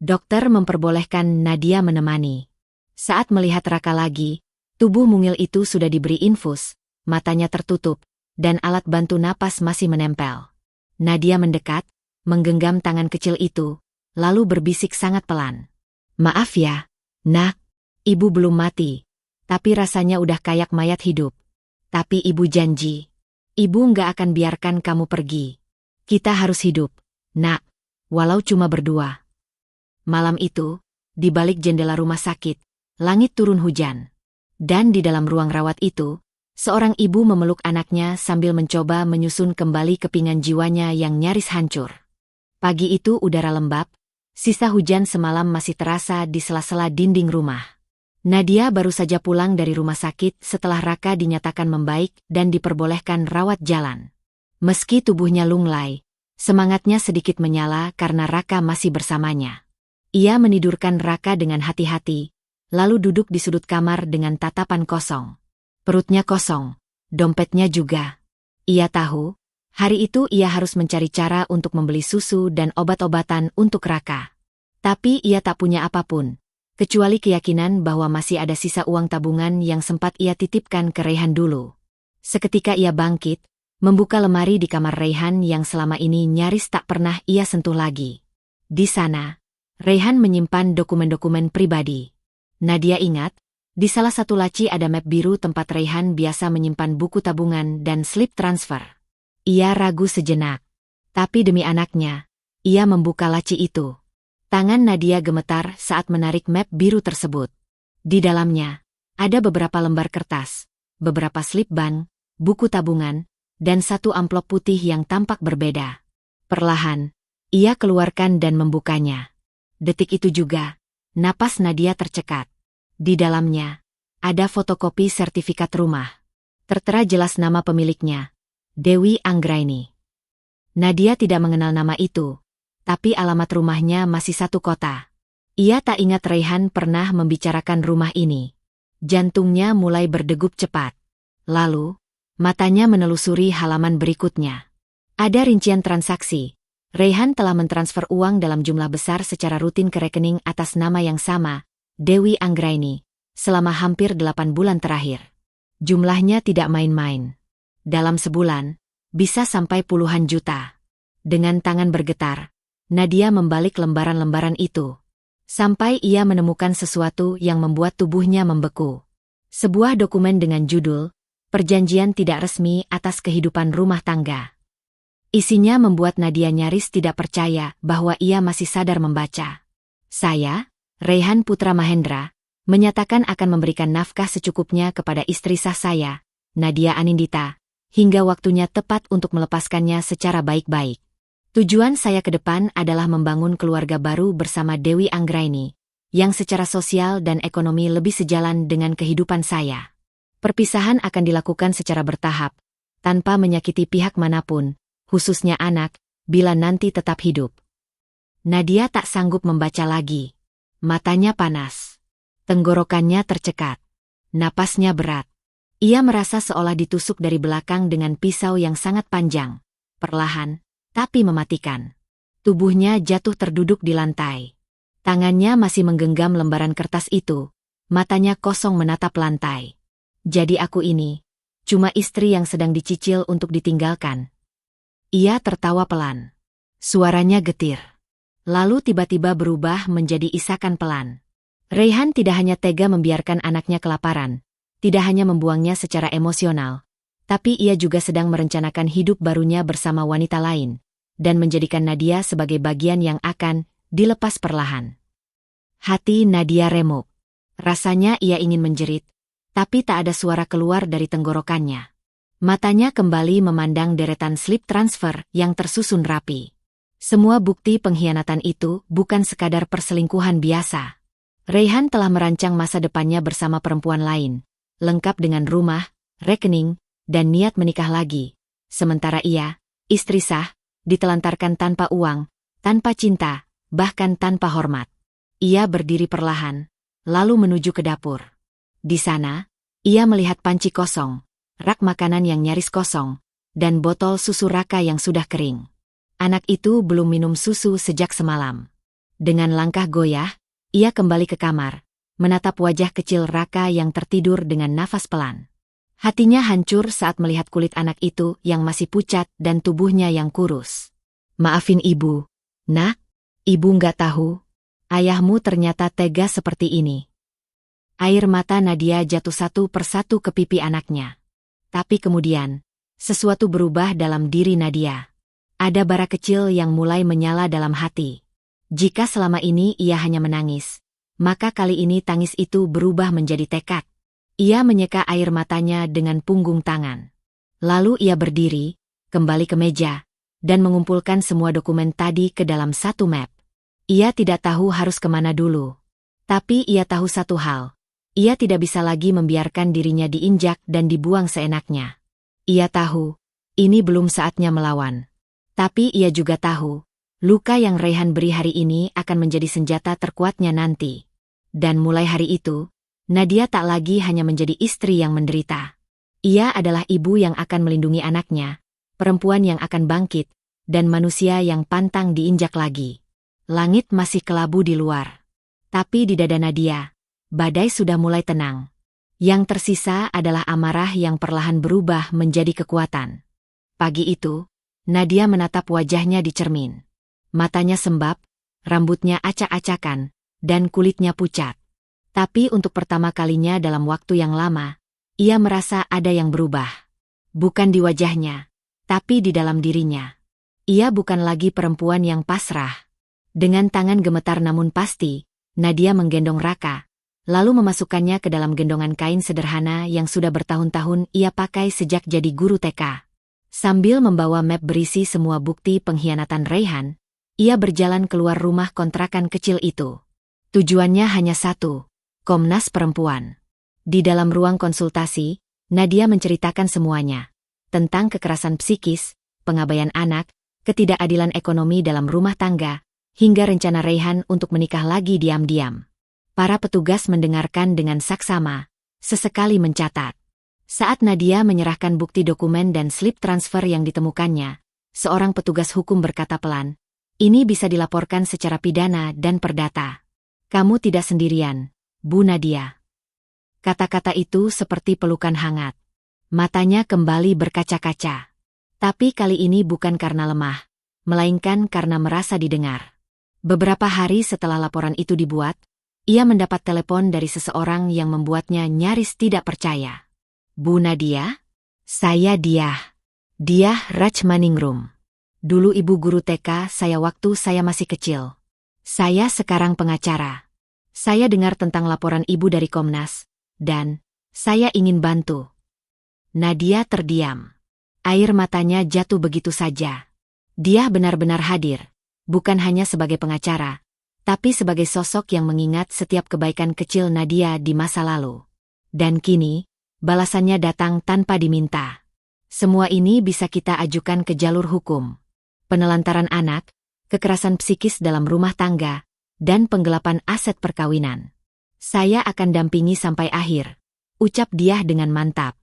Dokter memperbolehkan Nadia menemani. Saat melihat Raka lagi, tubuh mungil itu sudah diberi infus, matanya tertutup, dan alat bantu napas masih menempel. Nadia mendekat, menggenggam tangan kecil itu, lalu berbisik sangat pelan. Maaf ya, nak, ibu belum mati, tapi rasanya udah kayak mayat hidup. Tapi ibu janji, ibu nggak akan biarkan kamu pergi. Kita harus hidup. Nak, walau cuma berdua. Malam itu, di balik jendela rumah sakit, langit turun hujan. Dan di dalam ruang rawat itu, seorang ibu memeluk anaknya sambil mencoba menyusun kembali kepingan jiwanya yang nyaris hancur. Pagi itu udara lembab, sisa hujan semalam masih terasa di sela-sela dinding rumah. Nadia baru saja pulang dari rumah sakit setelah Raka dinyatakan membaik dan diperbolehkan rawat jalan. Meski tubuhnya lunglai, semangatnya sedikit menyala karena Raka masih bersamanya. Ia menidurkan Raka dengan hati-hati, lalu duduk di sudut kamar dengan tatapan kosong. Perutnya kosong, dompetnya juga. Ia tahu, hari itu ia harus mencari cara untuk membeli susu dan obat-obatan untuk Raka. Tapi ia tak punya apapun, kecuali keyakinan bahwa masih ada sisa uang tabungan yang sempat ia titipkan ke Raihan dulu. Seketika ia bangkit, membuka lemari di kamar Raihan yang selama ini nyaris tak pernah ia sentuh lagi. Di sana, Raihan menyimpan dokumen-dokumen pribadi. Nadia ingat, di salah satu laci ada map biru tempat Raihan biasa menyimpan buku tabungan dan slip transfer. Ia ragu sejenak. Tapi demi anaknya, ia membuka laci itu. Tangan Nadia gemetar saat menarik map biru tersebut. Di dalamnya, ada beberapa lembar kertas, beberapa slip bank, buku tabungan, dan satu amplop putih yang tampak berbeda. Perlahan, ia keluarkan dan membukanya. Detik itu juga, napas Nadia tercekat. Di dalamnya, ada fotokopi sertifikat rumah. Tertera jelas nama pemiliknya, Dewi Anggraini. Nadia tidak mengenal nama itu, tapi alamat rumahnya masih satu kota. Ia tak ingat Raihan pernah membicarakan rumah ini. Jantungnya mulai berdegup cepat. Lalu, matanya menelusuri halaman berikutnya. Ada rincian transaksi. Raihan telah mentransfer uang dalam jumlah besar secara rutin ke rekening atas nama yang sama, Dewi Anggraini, selama hampir 8 bulan terakhir. Jumlahnya tidak main-main. Dalam sebulan, bisa sampai puluhan juta. Dengan tangan bergetar, Nadia membalik lembaran-lembaran itu. Sampai ia menemukan sesuatu yang membuat tubuhnya membeku. Sebuah dokumen dengan judul, Perjanjian Tidak Resmi Atas Kehidupan Rumah Tangga. Isinya membuat Nadia nyaris tidak percaya bahwa ia masih sadar membaca. Saya, Raihan Putra Mahendra, menyatakan akan memberikan nafkah secukupnya kepada istri sah saya, Nadia Anindita, hingga waktunya tepat untuk melepaskannya secara baik-baik. Tujuan saya ke depan adalah membangun keluarga baru bersama Dewi Anggraini, yang secara sosial dan ekonomi lebih sejalan dengan kehidupan saya. Perpisahan akan dilakukan secara bertahap, tanpa menyakiti pihak manapun, khususnya anak, bila nanti tetap hidup. Nadia tak sanggup membaca lagi. Matanya panas. Tenggorokannya tercekat. Napasnya berat. Ia merasa seolah ditusuk dari belakang dengan pisau yang sangat panjang. Perlahan, tapi mematikan. Tubuhnya jatuh terduduk di lantai. Tangannya masih menggenggam lembaran kertas itu. Matanya kosong menatap lantai. Jadi aku ini, cuma istri yang sedang dicicil untuk ditinggalkan. Ia tertawa pelan. Suaranya getir. Lalu tiba-tiba berubah menjadi isakan pelan. Raihan tidak hanya tega membiarkan anaknya kelaparan, tidak hanya membuangnya secara emosional, tapi ia juga sedang merencanakan hidup barunya bersama wanita lain, dan menjadikan Nadia sebagai bagian yang akan dilepas perlahan. Hati Nadia remuk. Rasanya ia ingin menjerit, tapi tak ada suara keluar dari tenggorokannya. Matanya kembali memandang deretan slip transfer yang tersusun rapi. Semua bukti pengkhianatan itu bukan sekadar perselingkuhan biasa. Raihan telah merancang masa depannya bersama perempuan lain, lengkap dengan rumah, rekening, dan niat menikah lagi. Sementara ia, istri sah, ditelantarkan tanpa uang, tanpa cinta, bahkan tanpa hormat. Ia berdiri perlahan, lalu menuju ke dapur. Di sana, ia melihat panci kosong, rak makanan yang nyaris kosong, dan botol susu Raka yang sudah kering. Anak itu belum minum susu sejak semalam. Dengan langkah goyah, ia kembali ke kamar, menatap wajah kecil Raka yang tertidur dengan nafas pelan. Hatinya hancur saat melihat kulit anak itu yang masih pucat dan tubuhnya yang kurus. Maafin ibu, nak, ibu nggak tahu. Ayahmu ternyata tega seperti ini. Air mata Nadia jatuh satu persatu ke pipi anaknya. Tapi kemudian, sesuatu berubah dalam diri Nadia. Ada bara kecil yang mulai menyala dalam hati. Jika selama ini ia hanya menangis, maka kali ini tangis itu berubah menjadi tekad. Ia menyeka air matanya dengan punggung tangan. Lalu ia berdiri, kembali ke meja, dan mengumpulkan semua dokumen tadi ke dalam satu map. Ia tidak tahu harus kemana dulu. Tapi ia tahu satu hal. Ia tidak bisa lagi membiarkan dirinya diinjak dan dibuang seenaknya. Ia tahu, ini belum saatnya melawan. Tapi ia juga tahu, luka yang Raihan beri hari ini akan menjadi senjata terkuatnya nanti. Dan mulai hari itu, Nadia tak lagi hanya menjadi istri yang menderita. Ia adalah ibu yang akan melindungi anaknya, perempuan yang akan bangkit, dan manusia yang pantang diinjak lagi. Langit masih kelabu di luar. Tapi di dada Nadia, badai sudah mulai tenang. Yang tersisa adalah amarah yang perlahan berubah menjadi kekuatan. Pagi itu, Nadia menatap wajahnya di cermin. Matanya sembab, rambutnya acak-acakan, dan kulitnya pucat. Tapi untuk pertama kalinya dalam waktu yang lama, ia merasa ada yang berubah. Bukan di wajahnya, tapi di dalam dirinya. Ia bukan lagi perempuan yang pasrah. Dengan tangan gemetar namun pasti, Nadia menggendong Raka, lalu memasukkannya ke dalam gendongan kain sederhana yang sudah bertahun-tahun ia pakai sejak jadi guru TK. Sambil membawa map berisi semua bukti pengkhianatan Raihan, ia berjalan keluar rumah kontrakan kecil itu. Tujuannya hanya satu, Komnas Perempuan. Di dalam ruang konsultasi, Nadia menceritakan semuanya. Tentang kekerasan psikis, pengabaian anak, ketidakadilan ekonomi dalam rumah tangga, hingga rencana Raihan untuk menikah lagi diam-diam. Para petugas mendengarkan dengan saksama, sesekali mencatat. Saat Nadia menyerahkan bukti dokumen dan slip transfer yang ditemukannya, seorang petugas hukum berkata pelan, "Ini bisa dilaporkan secara pidana dan perdata. Kamu tidak sendirian, Bu Nadia." Kata-kata itu seperti pelukan hangat. Matanya kembali berkaca-kaca. Tapi kali ini bukan karena lemah, melainkan karena merasa didengar. Beberapa hari setelah laporan itu dibuat, ia mendapat telepon dari seseorang yang membuatnya nyaris tidak percaya. "Bu Nadia? Saya Diah Rajmaningrum. Dulu ibu guru TK saya waktu saya masih kecil. Saya sekarang pengacara. Saya dengar tentang laporan ibu dari Komnas, dan saya ingin bantu." Nadia terdiam. Air matanya jatuh begitu saja. Dia benar-benar hadir, bukan hanya sebagai pengacara, tapi sebagai sosok yang mengingat setiap kebaikan kecil Nadia di masa lalu. Dan kini, balasannya datang tanpa diminta. Semua ini bisa kita ajukan ke jalur hukum. Penelantaran anak, kekerasan psikis dalam rumah tangga, dan penggelapan aset perkawinan. Saya akan dampingi sampai akhir, ucap Diah dengan mantap.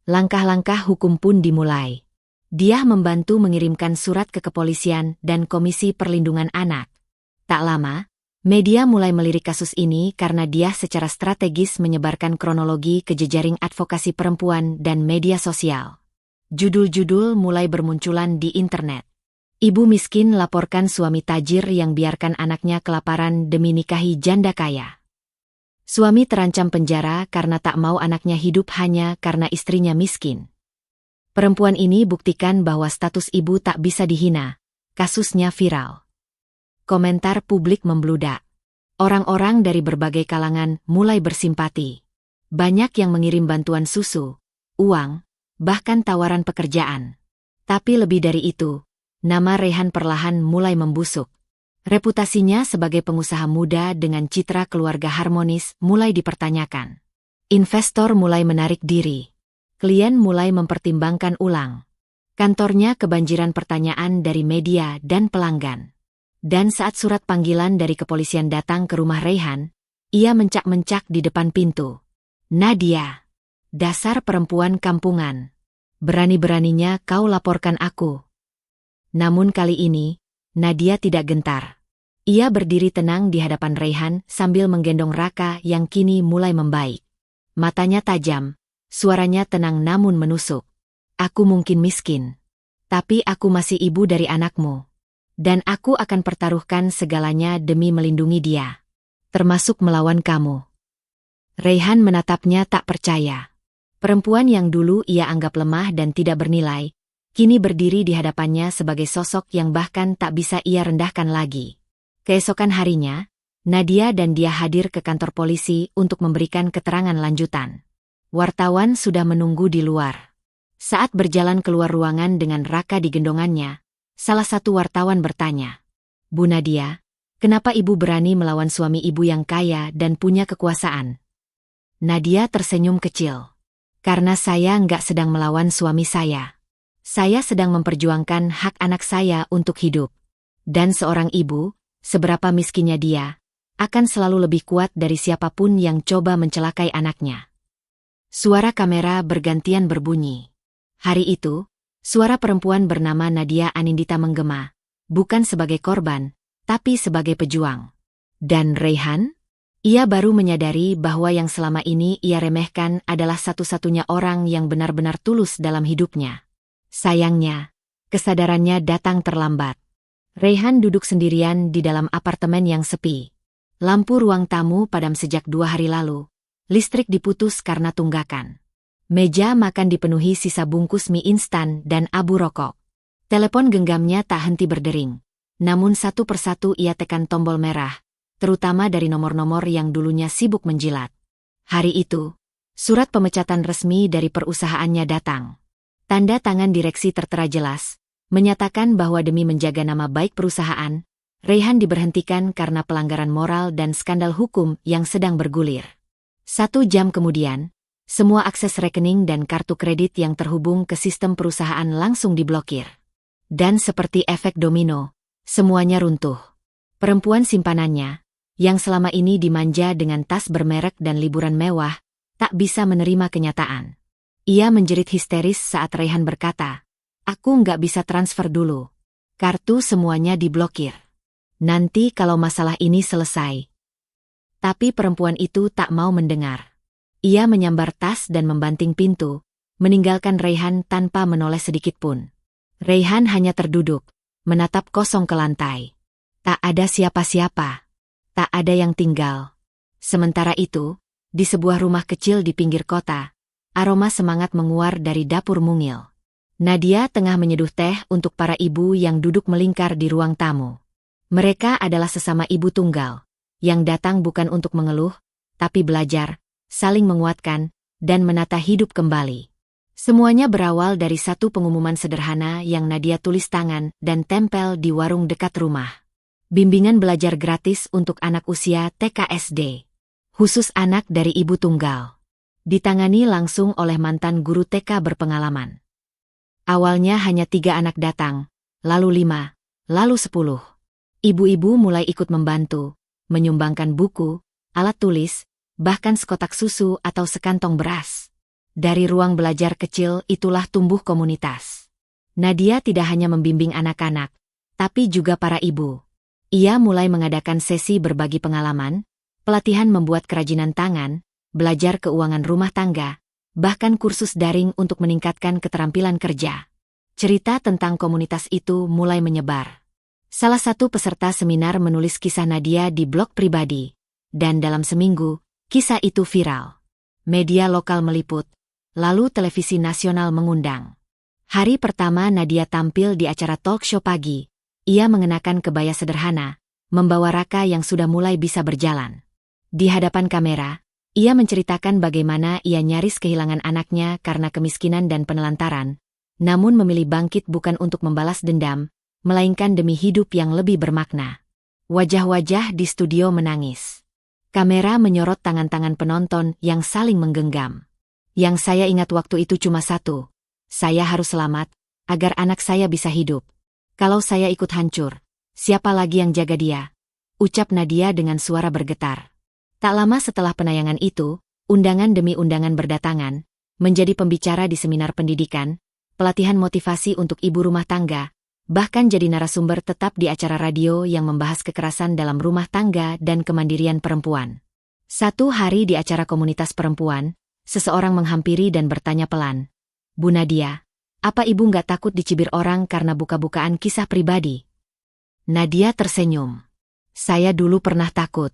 Langkah-langkah hukum pun dimulai. Diah membantu mengirimkan surat ke kepolisian dan Komisi Perlindungan Anak. Tak lama, media mulai melirik kasus ini karena Diah secara strategis menyebarkan kronologi ke jejaring advokasi perempuan dan media sosial. Judul-judul mulai bermunculan di internet. Ibu miskin laporkan suami tajir yang biarkan anaknya kelaparan demi nikahi janda kaya. Suami terancam penjara karena tak mau anaknya hidup hanya karena istrinya miskin. Perempuan ini buktikan bahwa status ibu tak bisa dihina. Kasusnya viral. Komentar publik membludak. Orang-orang dari berbagai kalangan mulai bersimpati. Banyak yang mengirim bantuan susu, uang, bahkan tawaran pekerjaan. Tapi lebih dari itu, nama Reyhan perlahan mulai membusuk. Reputasinya sebagai pengusaha muda dengan citra keluarga harmonis mulai dipertanyakan. Investor mulai menarik diri. Klien mulai mempertimbangkan ulang. Kantornya kebanjiran pertanyaan dari media dan pelanggan. Dan saat surat panggilan dari kepolisian datang ke rumah Reyhan, ia mencak-mencak di depan pintu. "Nadia, dasar perempuan kampungan. Berani-beraninya kau laporkan aku." Namun kali ini, Nadia tidak gentar. Ia berdiri tenang di hadapan Reyhan sambil menggendong Raka yang kini mulai membaik. Matanya tajam, suaranya tenang namun menusuk. "Aku mungkin miskin, tapi aku masih ibu dari anakmu. Dan aku akan pertaruhkan segalanya demi melindungi dia. Termasuk melawan kamu." Reyhan menatapnya tak percaya. Perempuan yang dulu ia anggap lemah dan tidak bernilai, kini berdiri di hadapannya sebagai sosok yang bahkan tak bisa ia rendahkan lagi. Keesokan harinya, Nadia dan dia hadir ke kantor polisi untuk memberikan keterangan lanjutan. Wartawan sudah menunggu di luar. Saat berjalan keluar ruangan dengan Raka di gendongannya, salah satu wartawan bertanya, "Bu Nadia, kenapa ibu berani melawan suami ibu yang kaya dan punya kekuasaan?" Nadia tersenyum kecil. "Karena saya nggak sedang melawan suami saya. Saya sedang memperjuangkan hak anak saya untuk hidup. Dan seorang ibu, seberapa miskinnya dia, akan selalu lebih kuat dari siapapun yang coba mencelakai anaknya." Suara kamera bergantian berbunyi. Hari itu, suara perempuan bernama Nadia Anindita menggema, bukan sebagai korban, tapi sebagai pejuang. Dan Reyhan? Ia baru menyadari bahwa yang selama ini ia remehkan adalah satu-satunya orang yang benar-benar tulus dalam hidupnya. Sayangnya, kesadarannya datang terlambat. Reyhan duduk sendirian di dalam apartemen yang sepi. Lampu ruang tamu padam sejak 2 hari lalu. Listrik diputus karena tunggakan. Meja makan dipenuhi sisa bungkus mie instan dan abu rokok. Telepon genggamnya tak henti berdering. Namun satu persatu ia tekan tombol merah, terutama dari nomor-nomor yang dulunya sibuk menjilat. Hari itu, surat pemecatan resmi dari perusahaannya datang. Tanda tangan direksi tertera jelas, menyatakan bahwa demi menjaga nama baik perusahaan, Reyhan diberhentikan karena pelanggaran moral dan skandal hukum yang sedang bergulir. 1 jam kemudian, semua akses rekening dan kartu kredit yang terhubung ke sistem perusahaan langsung diblokir. Dan seperti efek domino, semuanya runtuh. Perempuan simpanannya, yang selama ini dimanja dengan tas bermerek dan liburan mewah, tak bisa menerima kenyataan. Ia menjerit histeris saat Reyhan berkata, "Aku nggak bisa transfer dulu. Kartu semuanya diblokir. Nanti kalau masalah ini selesai." Tapi perempuan itu tak mau mendengar. Ia menyambar tas dan membanting pintu, meninggalkan Reyhan tanpa menoleh sedikitpun. Reyhan hanya terduduk, menatap kosong ke lantai. Tak ada siapa-siapa. Tak ada yang tinggal. Sementara itu, di sebuah rumah kecil di pinggir kota, aroma semangat menguar dari dapur mungil. Nadia tengah menyeduh teh untuk para ibu yang duduk melingkar di ruang tamu. Mereka adalah sesama ibu tunggal, yang datang bukan untuk mengeluh, tapi belajar, saling menguatkan, dan menata hidup kembali. Semuanya berawal dari satu pengumuman sederhana yang Nadia tulis tangan dan tempel di warung dekat rumah. Bimbingan belajar gratis untuk anak usia TK SD. Khusus anak dari ibu tunggal. ditangani langsung oleh mantan guru TK berpengalaman. Awalnya hanya 3 anak datang, lalu 5, lalu 10. Ibu-ibu mulai ikut membantu, menyumbangkan buku, alat tulis, bahkan sekotak susu atau sekantong beras. Dari ruang belajar kecil itulah tumbuh komunitas. Nadia tidak hanya membimbing anak-anak, tapi juga para ibu. Ia mulai mengadakan sesi berbagi pengalaman, pelatihan membuat kerajinan tangan, belajar keuangan rumah tangga, bahkan kursus daring untuk meningkatkan keterampilan kerja. Cerita tentang komunitas itu mulai menyebar. Salah satu peserta seminar menulis kisah Nadia di blog pribadi, dan dalam seminggu, kisah itu viral. Media lokal meliput, lalu televisi nasional mengundang. Hari pertama Nadia tampil di acara talk show pagi. Ia mengenakan kebaya sederhana, membawa Raka yang sudah mulai bisa berjalan. Di hadapan kamera, ia menceritakan bagaimana ia nyaris kehilangan anaknya karena kemiskinan dan penelantaran, namun memilih bangkit bukan untuk membalas dendam, melainkan demi hidup yang lebih bermakna. Wajah-wajah di studio menangis. Kamera menyorot tangan-tangan penonton yang saling menggenggam. Yang saya ingat waktu itu cuma satu. Saya harus selamat, agar anak saya bisa hidup. Kalau saya ikut hancur, siapa lagi yang jaga dia? Ucap Nadia dengan suara bergetar. Tak lama setelah penayangan itu, undangan demi undangan berdatangan, menjadi pembicara di seminar pendidikan, pelatihan motivasi untuk ibu rumah tangga, bahkan jadi narasumber tetap di acara radio yang membahas kekerasan dalam rumah tangga dan kemandirian perempuan. Satu hari di acara komunitas perempuan, seseorang menghampiri dan bertanya pelan, "Bu Nadia, apa ibu nggak takut dicibir orang karena buka-bukaan kisah pribadi?" Nadia tersenyum. "Saya dulu pernah takut.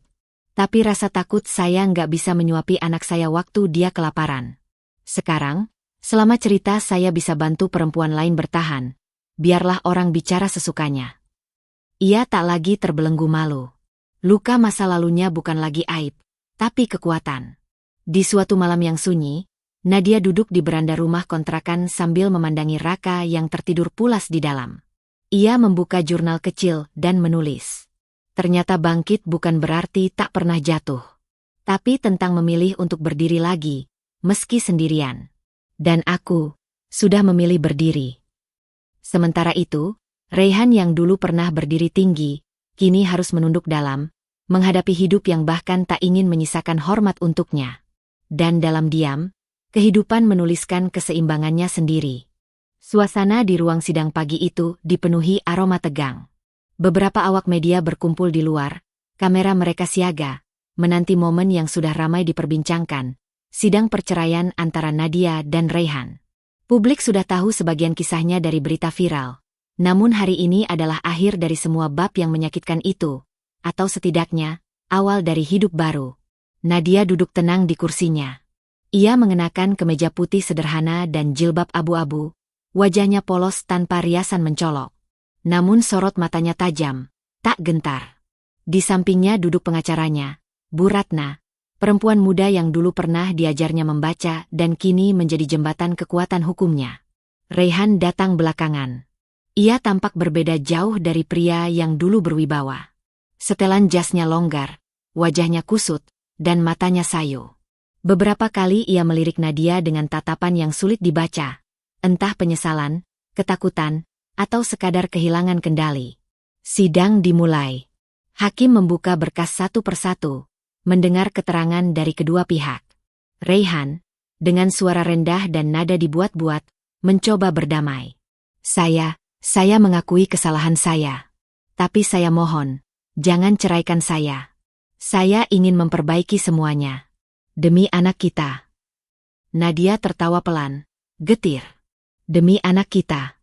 Tapi rasa takut saya nggak bisa menyuapi anak saya waktu dia kelaparan. Sekarang, selama cerita saya bisa bantu perempuan lain bertahan. Biarlah orang bicara sesukanya." Ia tak lagi terbelenggu malu. Luka masa lalunya bukan lagi aib, tapi kekuatan. Di suatu malam yang sunyi, Nadia duduk di beranda rumah kontrakan sambil memandangi Raka yang tertidur pulas di dalam. Ia membuka jurnal kecil dan menulis. Ternyata bangkit bukan berarti tak pernah jatuh. Tapi tentang memilih untuk berdiri lagi, meski sendirian. Dan aku sudah memilih berdiri. Sementara itu, Raihan yang dulu pernah berdiri tinggi, kini harus menunduk dalam, menghadapi hidup yang bahkan tak ingin menyisakan hormat untuknya. Dan dalam diam, kehidupan menuliskan keseimbangannya sendiri. Suasana di ruang sidang pagi itu dipenuhi aroma tegang. Beberapa awak media berkumpul di luar, kamera mereka siaga, menanti momen yang sudah ramai diperbincangkan, sidang perceraian antara Nadia dan Raihan. Publik sudah tahu sebagian kisahnya dari berita viral, namun hari ini adalah akhir dari semua bab yang menyakitkan itu, atau setidaknya, awal dari hidup baru. Nadia duduk tenang di kursinya. Ia mengenakan kemeja putih sederhana dan jilbab abu-abu, wajahnya polos tanpa riasan mencolok. Namun sorot matanya tajam, tak gentar. Di sampingnya duduk pengacaranya, Bu Ratna, perempuan muda yang dulu pernah diajarnya membaca dan kini menjadi jembatan kekuatan hukumnya. Raihan datang belakangan. Ia tampak berbeda jauh dari pria yang dulu berwibawa. Setelan jasnya longgar, wajahnya kusut, dan matanya sayu. Beberapa kali ia melirik Nadia dengan tatapan yang sulit dibaca, entah penyesalan, ketakutan, atau sekadar kehilangan kendali. Sidang dimulai. Hakim membuka berkas satu persatu, mendengar keterangan dari kedua pihak. Raihan, dengan suara rendah dan nada dibuat-buat, mencoba berdamai. Saya mengakui kesalahan saya. Tapi saya mohon, jangan ceraikan saya. Saya ingin memperbaiki semuanya. Demi anak kita. Nadia tertawa pelan, getir. Demi anak kita.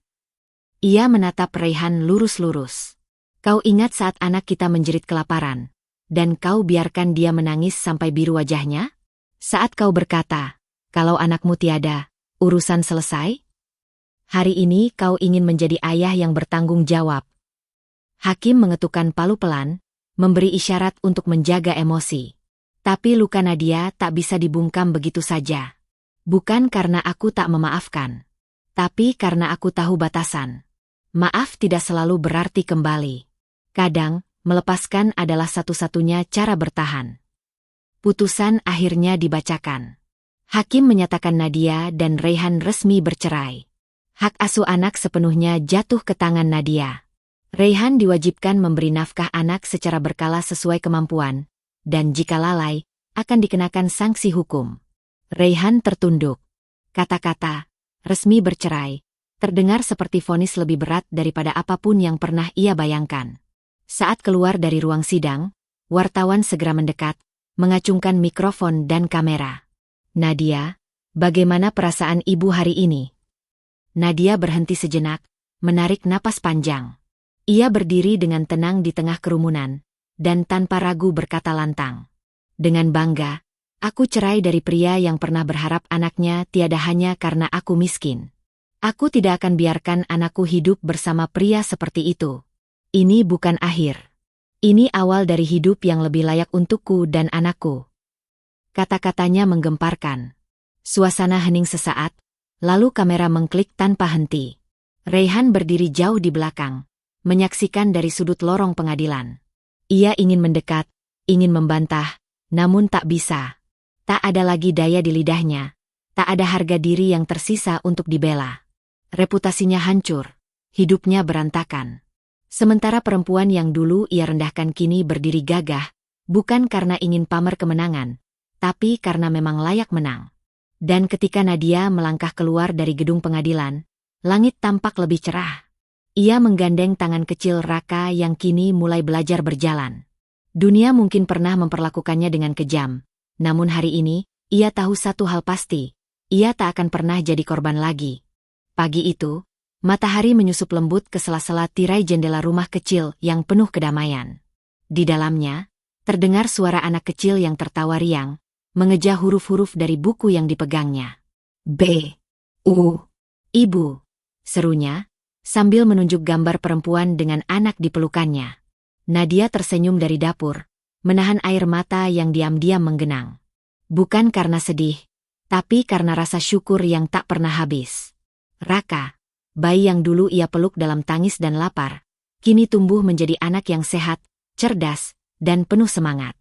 Ia menatap Raihan lurus-lurus. Kau ingat saat anak kita menjerit kelaparan, dan kau biarkan dia menangis sampai biru wajahnya? Saat kau berkata, kalau anakmu tiada, urusan selesai? Hari ini kau ingin menjadi ayah yang bertanggung jawab. Hakim mengetukkan palu pelan, memberi isyarat untuk menjaga emosi. Tapi luka Nadia tak bisa dibungkam begitu saja. Bukan karena aku tak memaafkan, tapi karena aku tahu batasan. Maaf tidak selalu berarti kembali. Kadang, melepaskan adalah satu-satunya cara bertahan. Putusan akhirnya dibacakan. Hakim menyatakan Nadia dan Raihan resmi bercerai. Hak asuh anak sepenuhnya jatuh ke tangan Nadia. Raihan diwajibkan memberi nafkah anak secara berkala sesuai kemampuan, dan jika lalai, akan dikenakan sanksi hukum. Raihan tertunduk. Kata-kata, resmi bercerai, terdengar seperti vonis lebih berat daripada apapun yang pernah ia bayangkan. Saat keluar dari ruang sidang, wartawan segera mendekat, mengacungkan mikrofon dan kamera. Nadia, bagaimana perasaan ibu hari ini? Nadia berhenti sejenak, menarik napas panjang. Ia berdiri dengan tenang di tengah kerumunan, dan tanpa ragu berkata lantang. Dengan bangga, aku cerai dari pria yang pernah berharap anaknya tiada hanya karena aku miskin. Aku tidak akan biarkan anakku hidup bersama pria seperti itu. Ini bukan akhir. Ini awal dari hidup yang lebih layak untukku dan anakku. Kata-katanya menggemparkan. Suasana hening sesaat, lalu kamera mengklik tanpa henti. Raihan berdiri jauh di belakang, menyaksikan dari sudut lorong pengadilan. Ia ingin mendekat, ingin membantah, namun tak bisa. Tak ada lagi daya di lidahnya, tak ada harga diri yang tersisa untuk dibela. Reputasinya hancur, hidupnya berantakan. Sementara perempuan yang dulu ia rendahkan kini berdiri gagah, bukan karena ingin pamer kemenangan, tapi karena memang layak menang. Dan ketika Nadia melangkah keluar dari gedung pengadilan, langit tampak lebih cerah. Ia menggandeng tangan kecil Raka yang kini mulai belajar berjalan. Dunia mungkin pernah memperlakukannya dengan kejam, namun hari ini, ia tahu satu hal pasti, ia tak akan pernah jadi korban lagi. Pagi itu, matahari menyusup lembut ke sela-sela tirai jendela rumah kecil yang penuh kedamaian. Di dalamnya, terdengar suara anak kecil yang tertawa riang, mengeja huruf-huruf dari buku yang dipegangnya. B. U. Ibu, serunya, sambil menunjuk gambar perempuan dengan anak di pelukannya. Nadia tersenyum dari dapur, menahan air mata yang diam-diam menggenang. Bukan karena sedih, tapi karena rasa syukur yang tak pernah habis. Raka, bayi yang dulu ia peluk dalam tangis dan lapar, kini tumbuh menjadi anak yang sehat, cerdas, dan penuh semangat.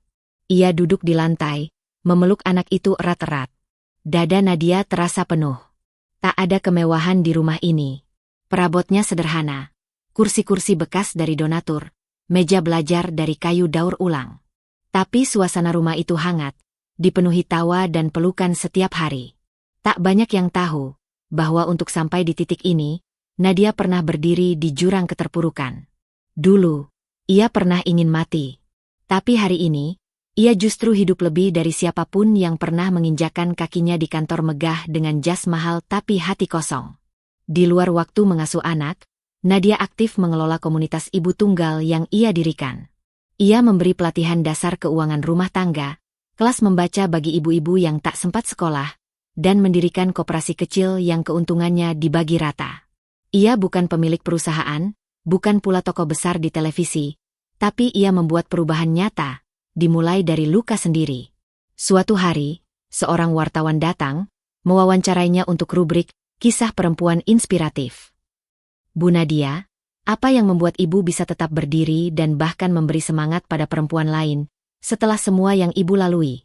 Ia duduk di lantai, memeluk anak itu erat-erat. Dada Nadia terasa penuh. Tak ada kemewahan di rumah ini. Perabotnya sederhana. Kursi-kursi bekas dari donatur, meja belajar dari kayu daur ulang. Tapi suasana rumah itu hangat, dipenuhi tawa dan pelukan setiap hari. Tak banyak yang tahu bahwa untuk sampai di titik ini, Nadia pernah berdiri di jurang keterpurukan. Dulu, ia pernah ingin mati. Tapi hari ini, ia justru hidup lebih dari siapapun yang pernah menginjakan kakinya di kantor megah dengan jas mahal tapi hati kosong. Di luar waktu mengasuh anak, Nadia aktif mengelola komunitas ibu tunggal yang ia dirikan. Ia memberi pelatihan dasar keuangan rumah tangga, kelas membaca bagi ibu-ibu yang tak sempat sekolah, dan mendirikan koperasi kecil yang keuntungannya dibagi rata. Ia bukan pemilik perusahaan, bukan pula tokoh besar di televisi, tapi ia membuat perubahan nyata, dimulai dari luka sendiri. Suatu hari, seorang wartawan datang, mewawancarainya untuk rubrik Kisah Perempuan Inspiratif. Bu Nadia, apa yang membuat ibu bisa tetap berdiri dan bahkan memberi semangat pada perempuan lain, setelah semua yang ibu lalui?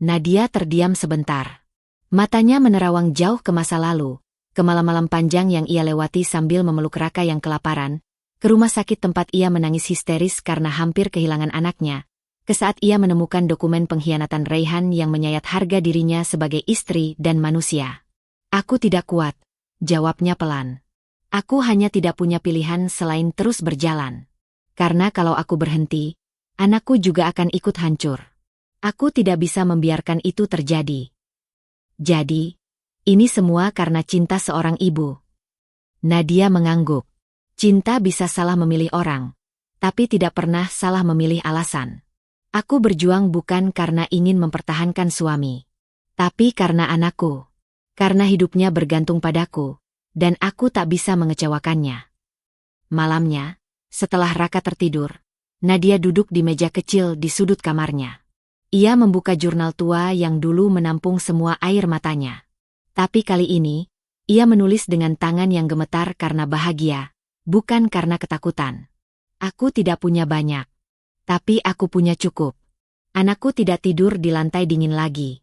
Nadia terdiam sebentar. Matanya menerawang jauh ke masa lalu, ke malam-malam panjang yang ia lewati sambil memeluk Raka yang kelaparan, ke rumah sakit tempat ia menangis histeris karena hampir kehilangan anaknya, ke saat ia menemukan dokumen pengkhianatan Raihan yang menyayat harga dirinya sebagai istri dan manusia. Aku tidak kuat, jawabnya pelan. Aku hanya tidak punya pilihan selain terus berjalan. Karena kalau aku berhenti, anakku juga akan ikut hancur. Aku tidak bisa membiarkan itu terjadi. Jadi, ini semua karena cinta seorang ibu. Nadia mengangguk. Cinta bisa salah memilih orang, tapi tidak pernah salah memilih alasan. Aku berjuang bukan karena ingin mempertahankan suami, tapi karena anakku. Karena hidupnya bergantung padaku, dan aku tak bisa mengecewakannya. Malamnya, setelah Raka tertidur, Nadia duduk di meja kecil di sudut kamarnya. Ia membuka jurnal tua yang dulu menampung semua air matanya. Tapi kali ini, ia menulis dengan tangan yang gemetar karena bahagia, bukan karena ketakutan. Aku tidak punya banyak, tapi aku punya cukup. Anakku tidak tidur di lantai dingin lagi.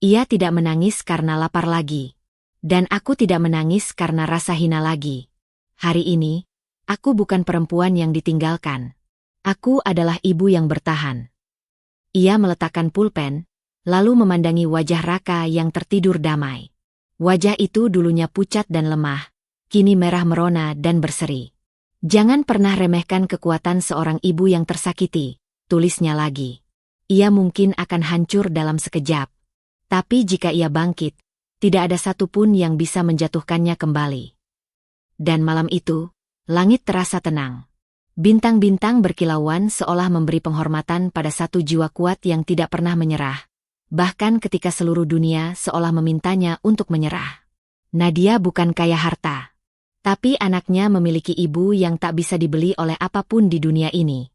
Ia tidak menangis karena lapar lagi. Dan aku tidak menangis karena rasa hina lagi. Hari ini, aku bukan perempuan yang ditinggalkan. Aku adalah ibu yang bertahan. Ia meletakkan pulpen, lalu memandangi wajah Raka yang tertidur damai. Wajah itu dulunya pucat dan lemah, kini merah merona dan berseri. Jangan pernah remehkan kekuatan seorang ibu yang tersakiti, tulisnya lagi. Ia mungkin akan hancur dalam sekejap. Tapi jika ia bangkit, tidak ada satupun yang bisa menjatuhkannya kembali. Dan malam itu, langit terasa tenang. Bintang-bintang berkilauan seolah memberi penghormatan pada satu jiwa kuat yang tidak pernah menyerah. Bahkan ketika seluruh dunia seolah memintanya untuk menyerah. Nadia bukan kaya harta. Tapi anaknya memiliki ibu yang tak bisa dibeli oleh apapun di dunia ini.